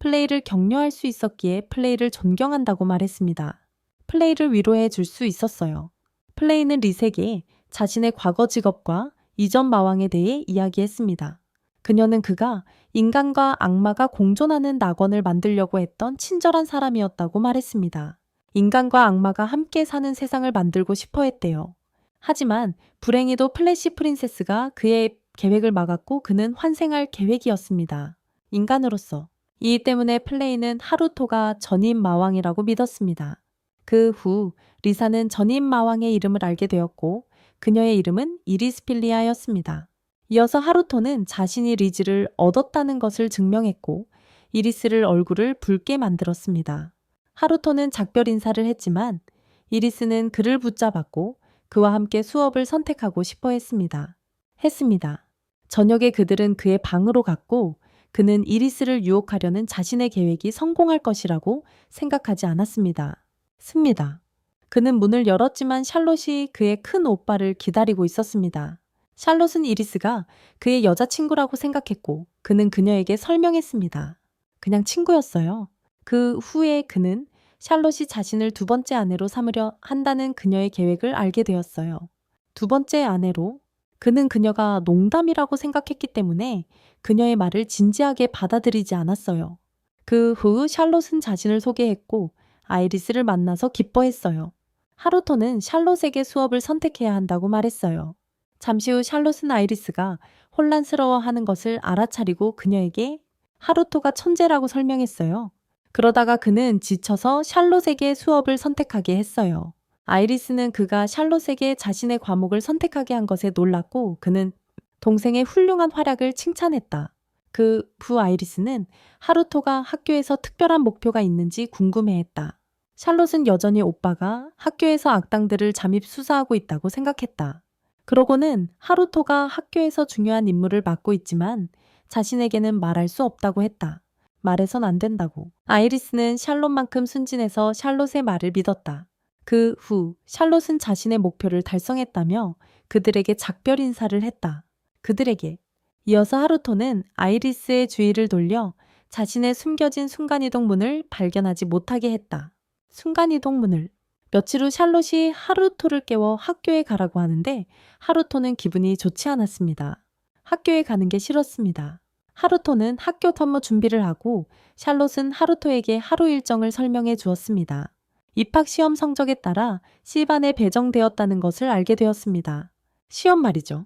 플레이를 격려할 수 있었기에 플레이를 존경한다고 말했습니다. 플레이를 위로해 줄 수 있었어요. 플레이는 리색에 자신의 과거 직업과 이전 마왕에 대해 이야기했습니다. 그녀는 그가 인간과 악마가 공존하는 낙원을 만들려고 했던 친절한 사람이었다고 말했습니다. 인간과 악마가 함께 사는 세상을 만들고 싶어 했대요. 하지만 불행히도 플래시 프린세스가 그의 계획을 막았고 그는 환생할 계획이었습니다. 인간으로서. 이 때문에 플레이는 하루토가 전임 마왕이라고 믿었습니다. 그 후 리사는 전임 마왕의 이름을 알게 되었고 그녀의 이름은 이리스필리아였습니다. 이어서 하루토는 자신이 리즈를 얻었다는 것을 증명했고 이리스를 얼굴을 붉게 만들었습니다. 하루토는 작별 인사를 했지만 이리스는 그를 붙잡았고 그와 함께 수업을 선택하고 싶어 했습니다. 저녁에 그들은 그의 방으로 갔고 그는 이리스를 유혹하려는 자신의 계획이 성공할 것이라고 생각하지 않았습니다. 그는 문을 열었지만 샬롯이 그의 큰 오빠를 기다리고 있었습니다. 샬롯은 이리스가 그의 여자친구라고 생각했고 그는 그녀에게 설명했습니다. 그냥 친구였어요. 그 후에 그는 샬롯이 자신을 두 번째 아내로 삼으려 한다는 그녀의 계획을 알게 되었어요. 두 번째 아내로? 그는 그녀가 농담이라고 생각했기 때문에 그녀의 말을 진지하게 받아들이지 않았어요. 그 후 샬롯은 자신을 소개했고 아이리스를 만나서 기뻐했어요. 하루토는 샬롯에게 수업을 선택해야 한다고 말했어요. 잠시 후 샬롯은 아이리스가 혼란스러워하는 것을 알아차리고 그녀에게 하루토가 천재라고 설명했어요. 그러다가 그는 지쳐서 샬롯에게 수업을 선택하게 했어요. 아이리스는 그가 샬롯에게 자신의 과목을 선택하게 한 것에 놀랐고 그는 동생의 훌륭한 활약을 칭찬했다. 그 후 아이리스는 하루토가 학교에서 특별한 목표가 있는지 궁금해했다. 샬롯은 여전히 오빠가 학교에서 악당들을 잠입 수사하고 있다고 생각했다. 그러고는 하루토가 학교에서 중요한 임무를 맡고 있지만 자신에게는 말할 수 없다고 했다. 말해선 안 된다고. 아이리스는 샬롯만큼 순진해서 샬롯의 말을 믿었다. 그 후 샬롯은 자신의 목표를 달성했다며 그들에게 작별 인사를 했다. 그들에게 이어서 하루토는 아이리스의 주의를 돌려 자신의 숨겨진 순간이동문을 발견하지 못하게 했다. 순간이동문을. 며칠 후 샬롯이 하루토를 깨워 학교에 가라고 하는데 하루토는 기분이 좋지 않았습니다. 학교에 가는 게 싫었습니다. 하루토는 학교 업무 준비를 하고 샬롯은 하루토에게 하루 일정을 설명해 주었습니다. 입학 시험 성적에 따라 C반에 배정되었다는 것을 알게 되었습니다. 시험 말이죠.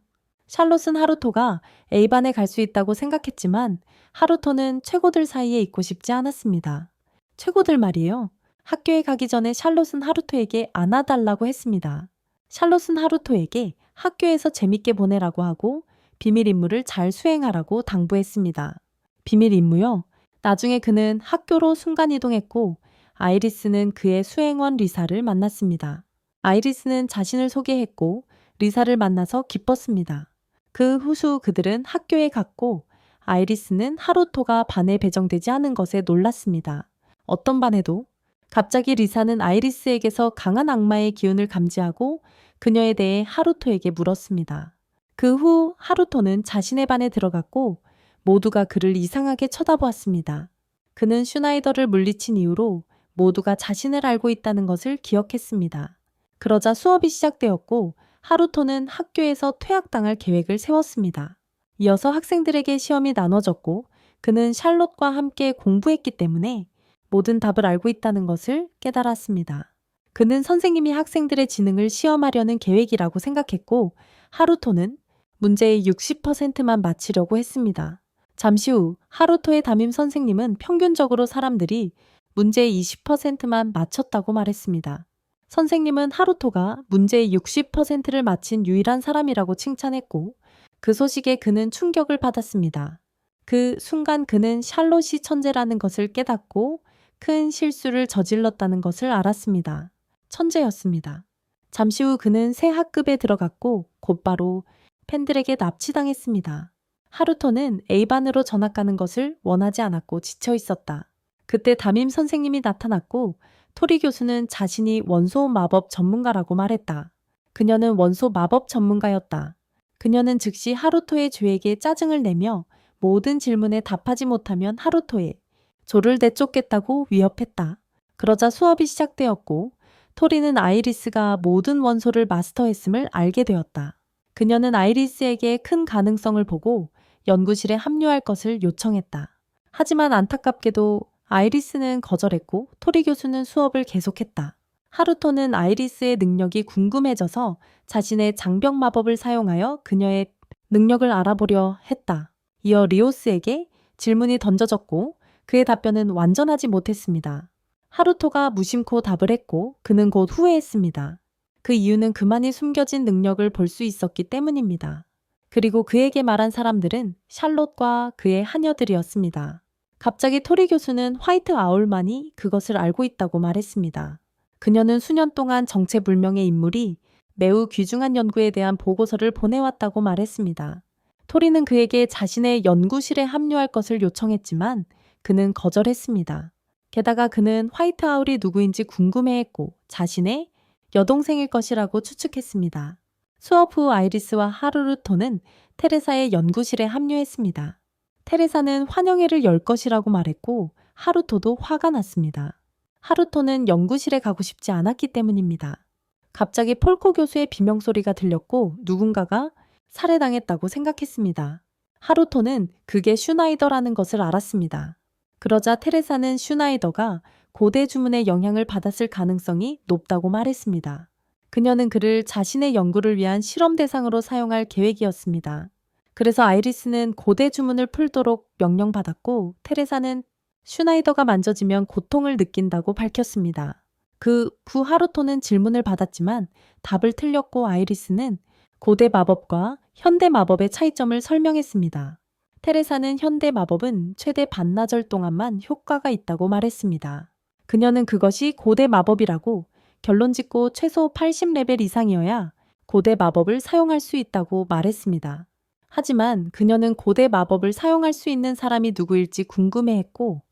샬롯은 하루토가 A반에 갈 수 있다고 생각했지만 하루토는 최고들 사이에 있고 싶지 않았습니다. 최고들 말이에요. 학교에 가기 전에 샬롯은 하루토에게 안아달라고 했습니다. 샬롯은 하루토에게 학교에서 재밌게 보내라고 하고 비밀 임무를 잘 수행하라고 당부했습니다. 비밀 임무요? 나중에 그는 학교로 순간이동했고 아이리스는 그의 수행원 리사를 만났습니다. 아이리스는 자신을 소개했고 리사를 만나서 기뻤습니다. 그 후수 그들은 학교에 갔고 아이리스는 하루토가 반에 배정되지 않은 것에 놀랐습니다. 어떤 반에도? 갑자기 리사는 아이리스에게서 강한 악마의 기운을 감지하고 그녀에 대해 하루토에게 물었습니다. 그 후 하루토는 자신의 반에 들어갔고 모두가 그를 이상하게 쳐다보았습니다. 그는 슈나이더를 물리친 이후로 모두가 자신을 알고 있다는 것을 기억했습니다. 그러자 수업이 시작되었고 하루토는 학교에서 퇴학당할 계획을 세웠습니다. 이어서 학생들에게 시험이 나눠졌고 그는 샬롯과 함께 공부했기 때문에 모든 답을 알고 있다는 것을 깨달았습니다. 그는 선생님이 학생들의 지능을 시험하려는 계획이라고 생각했고 하루토는 문제의 60%만 맞히려고 했습니다. 잠시 후 하루토의 담임 선생님은 평균적으로 사람들이 문제의 20%만 맞췄다고 말했습니다. 선생님은 하루토가 문제의 60%를 맞힌 유일한 사람이라고 칭찬했고 그 소식에 그는 충격을 받았습니다. 그 순간 그는 샬롯이 천재라는 것을 깨닫고 큰 실수를 저질렀다는 것을 알았습니다. 천재였습니다. 잠시 후 그는 새 학급에 들어갔고 곧바로 팬들에게 납치당했습니다. 하루토는 A반으로 전학 가는 것을 원하지 않았고 지쳐 있었다. 그때 담임 선생님이 나타났고 토리 교수는 자신이 원소 마법 전문가라고 말했다. 그녀는 원소 마법 전문가였다. 그녀는 즉시 하루토의 죄에게 짜증을 내며 모든 질문에 답하지 못하면 하루토에 조를 내쫓겠다고 위협했다. 그러자 수업이 시작되었고 토리는 아이리스가 모든 원소를 마스터했음을 알게 되었다. 그녀는 아이리스에게 큰 가능성을 보고 연구실에 합류할 것을 요청했다. 하지만 안타깝게도 아이리스는 거절했고 토리 교수는 수업을 계속했다. 하루토는 아이리스의 능력이 궁금해져서 자신의 장벽 마법을 사용하여 그녀의 능력을 알아보려 했다. 이어 리오스에게 질문이 던져졌고 그의 답변은 완전하지 못했습니다. 하루토가 무심코 답을 했고 그는 곧 후회했습니다. 그 이유는 그만이 숨겨진 능력을 볼 수 있었기 때문입니다. 그리고 그에게 말한 사람들은 샬롯과 그의 하녀들이었습니다. 갑자기 토리 교수는 화이트 아울만이 그것을 알고 있다고 말했습니다. 그녀는 수년 동안 정체불명의 인물이 매우 귀중한 연구에 대한 보고서를 보내왔다고 말했습니다. 토리는 그에게 자신의 연구실에 합류할 것을 요청했지만 그는 거절했습니다. 게다가 그는 화이트 아울이 누구인지 궁금해했고 자신의 여동생일 것이라고 추측했습니다. 수업 후 아이리스와 하루토는 테레사의 연구실에 합류했습니다. 테레사는 환영회를 열 것이라고 말했고 하루토도 화가 났습니다. 하루토는 연구실에 가고 싶지 않았기 때문입니다. 갑자기 폴코 교수의 비명소리가 들렸고 누군가가 살해당했다고 생각했습니다. 하루토는 그게 슈나이더라는 것을 알았습니다. 그러자 테레사는 슈나이더가 고대 주문의 영향을 받았을 가능성이 높다고 말했습니다. 그녀는 그를 자신의 연구를 위한 실험 대상으로 사용할 계획이었습니다. 그래서 아이리스는 고대 주문을 풀도록 명령받았고 테레사는 슈나이더가 만져지면 고통을 느낀다고 밝혔습니다. 그 후 하루토는 질문을 받았지만 답을 틀렸고 아이리스는 고대 마법과 현대 마법의 차이점을 설명했습니다. 테레사는 현대 마법은 최대 반나절 동안만 효과가 있다고 말했습니다. 그녀는 그것이 고대 마법이라고 결론 짓고 최소 80레벨 이상이어야 고대 마법을 사용할 수 있다고 말했습니다. 하지만 그녀는 고대 마법을 사용할 수 있는 사람이 누구일지 궁금해했고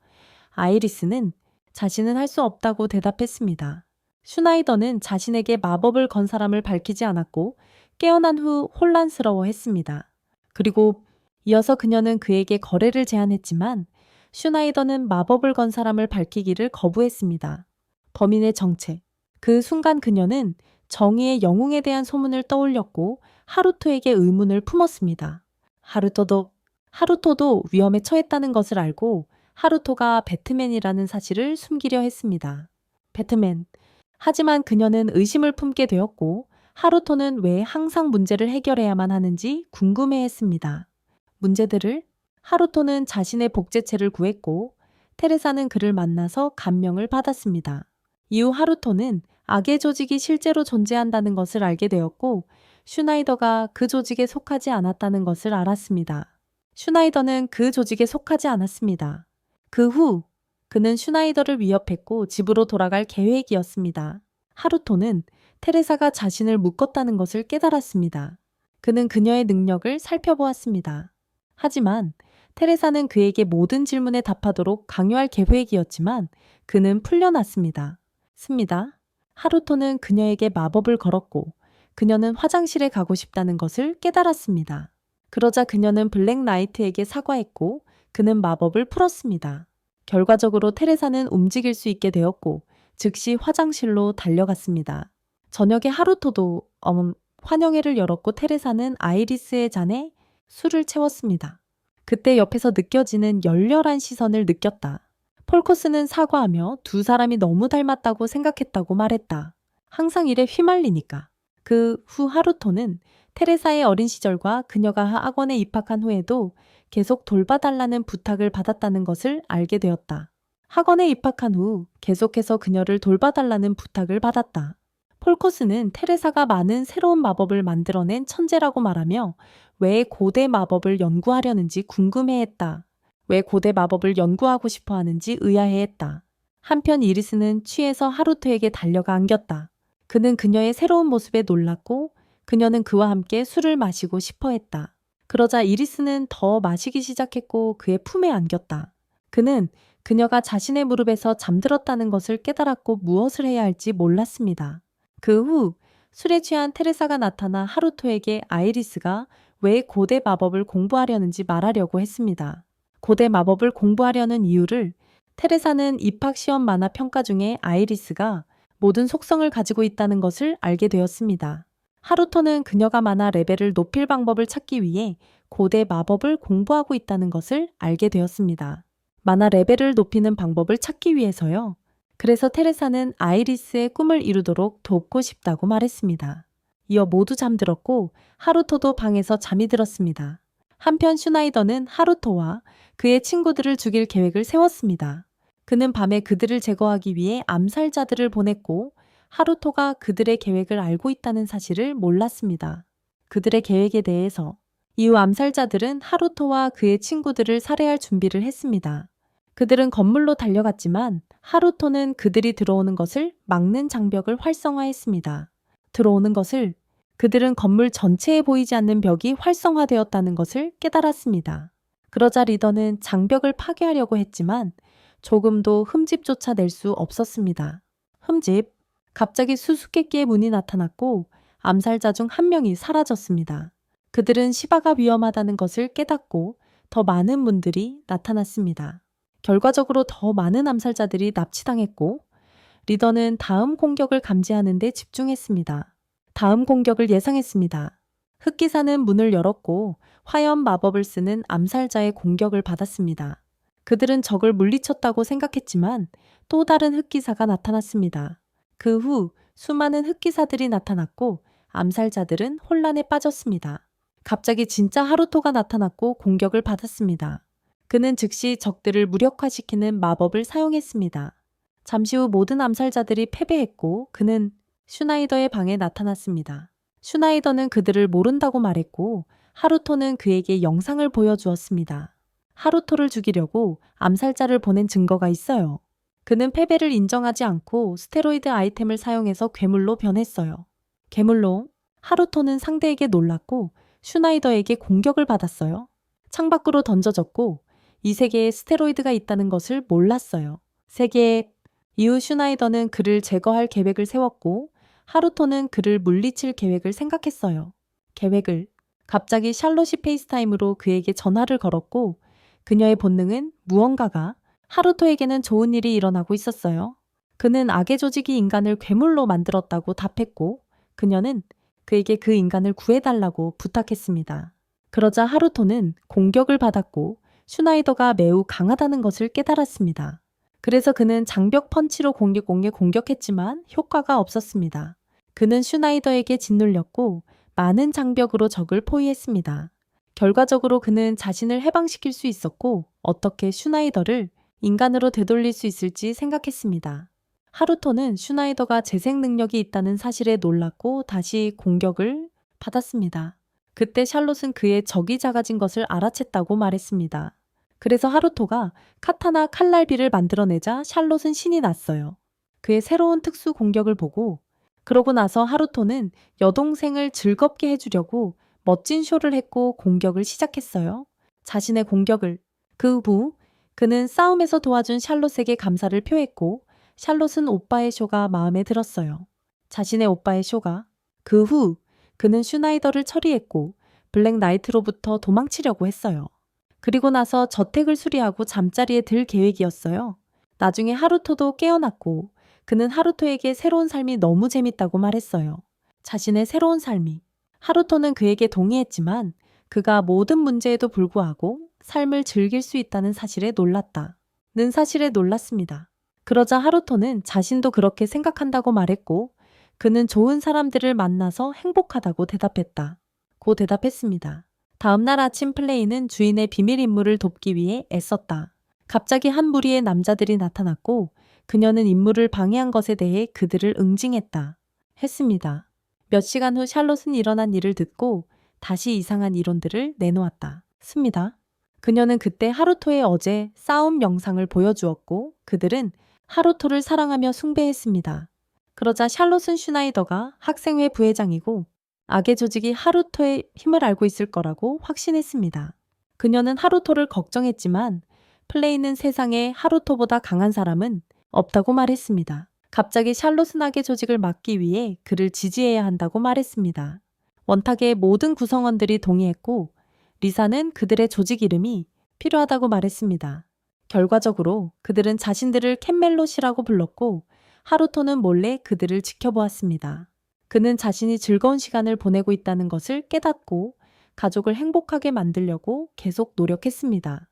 아이리스는 자신은 할 수 없다고 대답했습니다. 슈나이더는 자신에게 마법을 건 사람을 밝히지 않았고 깨어난 후 혼란스러워했습니다. 그리고 이어서 그녀는 그에게 거래를 제안했지만 슈나이더는 마법을 건 사람을 밝히기를 거부했습니다. 범인의 정체. 그 순간 그녀는 정의의 영웅에 대한 소문을 떠올렸고 하루토에게 의문을 품었습니다. 하루토도 위험에 처했다는 것을 알고 하루토가 배트맨이라는 사실을 숨기려 했습니다. 배트맨. 하지만 그녀는 의심을 품게 되었고 하루토는 왜 항상 문제를 해결해야만 하는지 궁금해했습니다. 문제들을 하루토는 자신의 복제체를 구했고 테레사는 그를 만나서 감명을 받았습니다. 이후 하루토는 악의 조직이 실제로 존재한다는 것을 알게 되었고 슈나이더가 그 조직에 속하지 않았다는 것을 알았습니다. 슈나이더는 그 조직에 속하지 않았습니다. 그 후 그는 슈나이더를 위협했고 집으로 돌아갈 계획이었습니다. 하루토는 테레사가 자신을 묶었다는 것을 깨달았습니다. 그는 그녀의 능력을 살펴보았습니다. 하지만 테레사는 그에게 모든 질문에 답하도록 강요할 계획이었지만 그는 풀려났습니다. 하루토는 그녀에게 마법을 걸었고 그녀는 화장실에 가고 싶다는 것을 깨달았습니다. 그러자 그녀는 블랙 나이트에게 사과했고 그는 마법을 풀었습니다. 결과적으로 테레사는 움직일 수 있게 되었고 즉시 화장실로 달려갔습니다. 저녁에 하루토도 환영회를 열었고 테레사는 아이리스의 잔에 술을 채웠습니다. 그때 옆에서 느껴지는 열렬한 시선을 느꼈다. 폴코스는 사과하며 두 사람이 너무 닮았다고 생각했다고 말했다. 항상 일에 휘말리니까. 그 후 하루토는 테레사의 어린 시절과 그녀가 학원에 입학한 후에도 계속 돌봐달라는 부탁을 받았다는 것을 알게 되었다. 학원에 입학한 후 계속해서 그녀를 돌봐달라는 부탁을 받았다. 폴코스는 테레사가 많은 새로운 마법을 만들어낸 천재라고 말하며 왜 고대 마법을 연구하려는지 궁금해했다. 왜 고대 마법을 연구하고 싶어 하는지 의아해했다. 한편 이리스는 취해서 하루토에게 달려가 안겼다. 그는 그녀의 새로운 모습에 놀랐고 그녀는 그와 함께 술을 마시고 싶어 했다. 그러자 이리스는 더 마시기 시작했고 그의 품에 안겼다. 그는 그녀가 자신의 무릎에서 잠들었다는 것을 깨달았고 무엇을 해야 할지 몰랐습니다. 그 후 술에 취한 테레사가 나타나 하루토에게 아이리스가 왜 고대 마법을 공부하려는지 말하려고 했습니다. 고대 마법을 공부하려는 이유를 테레사는 입학시험 만화 평가 중에 아이리스가 모든 속성을 가지고 있다는 것을 알게 되었습니다. 하루토는 그녀가 만화 레벨을 높일 방법을 찾기 위해 고대 마법을 공부하고 있다는 것을 알게 되었습니다. 만화 레벨을 높이는 방법을 찾기 위해서요. 그래서 테레사는 아이리스의 꿈을 이루도록 돕고 싶다고 말했습니다. 이어 모두 잠들었고 하루토도 방에서 잠이 들었습니다. 한편 슈나이더는 하루토와 그의 친구들을 죽일 계획을 세웠습니다. 그는 밤에 그들을 제거하기 위해 암살자들을 보냈고 하루토가 그들의 계획을 알고 있다는 사실을 몰랐습니다. 그들의 계획에 대해서 이후 암살자들은 하루토와 그의 친구들을 살해할 준비를 했습니다. 그들은 건물로 달려갔지만 하루토는 그들이 들어오는 것을 막는 장벽을 활성화했습니다. 그들은 건물 전체에 보이지 않는 벽이 활성화되었다는 것을 깨달았습니다. 그러자 리더는 장벽을 파괴하려고 했지만 조금도 흠집조차 낼 수 없었습니다. 갑자기 수수께끼의 문이 나타났고 암살자 중 한 명이 사라졌습니다. 그들은 시바가 위험하다는 것을 깨닫고 더 많은 문들이 나타났습니다. 결과적으로 더 많은 암살자들이 납치당했고 리더는 다음 공격을 감지하는 데 집중했습니다. 다음 공격을 예상했습니다. 흑기사는 문을 열었고 화염 마법을 쓰는 암살자의 공격을 받았습니다. 그들은 적을 물리쳤다고 생각했지만 또 다른 흑기사가 나타났습니다. 그 후 수많은 흑기사들이 나타났고 암살자들은 혼란에 빠졌습니다. 갑자기 진짜 하루토가 나타났고 공격을 받았습니다. 그는 즉시 적들을 무력화시키는 마법을 사용했습니다. 잠시 후 모든 암살자들이 패배했고 그는 슈나이더의 방에 나타났습니다. 슈나이더는 그들을 모른다고 말했고 하루토는 그에게 영상을 보여주었습니다. 하루토를 죽이려고 암살자를 보낸 증거가 있어요. 그는 패배를 인정하지 않고 스테로이드 아이템을 사용해서 괴물로 변했어요. 하루토는 상대에게 놀랐고 슈나이더에게 공격을 받았어요. 창밖으로 던져졌고 이 세계에 스테로이드가 있다는 것을 몰랐어요. 이후 슈나이더는 그를 제거할 계획을 세웠고 하루토는 그를 물리칠 계획을 생각했어요. 갑자기 샬롯이 페이스타임으로 그에게 전화를 걸었고 그녀의 본능은 무언가가 하루토에게는 좋은 일이 일어나고 있었어요. 그는 악의 조직이 인간을 괴물로 만들었다고 답했고 그녀는 그에게 그 인간을 구해달라고 부탁했습니다. 그러자 하루토는 공격을 받았고 슈나이더가 매우 강하다는 것을 깨달았습니다. 그래서 그는 장벽 펀치로 공격했지만 효과가 없었습니다. 그는 슈나이더에게 짓눌렸고 많은 장벽으로 적을 포위했습니다. 결과적으로 그는 자신을 해방시킬 수 있었고 어떻게 슈나이더를 인간으로 되돌릴 수 있을지 생각했습니다. 하루토는 슈나이더가 재생 능력이 있다는 사실에 놀랐고 다시 공격을 받았습니다. 그때 샬롯은 그의 적이 작아진 것을 알아챘다고 말했습니다. 그래서 하루토가 카타나 칼날비를 만들어내자 샬롯은 신이 났어요. 그의 새로운 특수 공격을 보고 그러고 나서 하루토는 여동생을 즐겁게 해주려고 멋진 쇼를 했고 공격을 시작했어요. 자신의 공격을. 그 후 그는 싸움에서 도와준 샬롯에게 감사를 표했고 샬롯은 오빠의 쇼가 마음에 들었어요. 자신의 오빠의 쇼가. 그 후 그는 슈나이더를 처리했고 블랙 나이트로부터 도망치려고 했어요. 그리고 나서 저택을 수리하고 잠자리에 들 계획이었어요. 나중에 하루토도 깨어났고 그는 하루토에게 새로운 삶이 너무 재밌다고 말했어요. 자신의 새로운 삶이. 하루토는 그에게 동의했지만 그가 모든 문제에도 불구하고 삶을 즐길 수 있다는 사실에 놀랐습니다. 그러자 하루토는 자신도 그렇게 생각한다고 말했고 그는 좋은 사람들을 만나서 행복하다고 대답했습니다. 다음 날 아침 플레이는 주인의 비밀 임무를 돕기 위해 애썼다. 갑자기 한 무리의 남자들이 나타났고 그녀는 임무를 방해한 것에 대해 그들을 했습니다. 몇 시간 후 샬롯은 일어난 일을 듣고 다시 이상한 이론들을 내놓았습니다. 그녀는 그때 하루토의 어제 싸움 영상을 보여주었고 그들은 하루토를 사랑하며 숭배했습니다. 그러자 샬롯은 슈나이더가 학생회 부회장이고 악의 조직이 하루토의 힘을 알고 있을 거라고 확신했습니다. 그녀는 하루토를 걱정했지만 플레이는 세상에 하루토보다 강한 사람은 없다고 말했습니다. 갑자기 샬롯은 악의 조직을 막기 위해 그를 지지해야 한다고 말했습니다. 원탁의 모든 구성원들이 동의했고 리사는 그들의 조직 이름이 필요하다고 말했습니다. 결과적으로 그들은 자신들을 캔멜롯이라고 불렀고 하루토는 몰래 그들을 지켜보았습니다. 그는 자신이 즐거운 시간을 보내고 있다는 것을 깨닫고 가족을 행복하게 만들려고 계속 노력했습니다.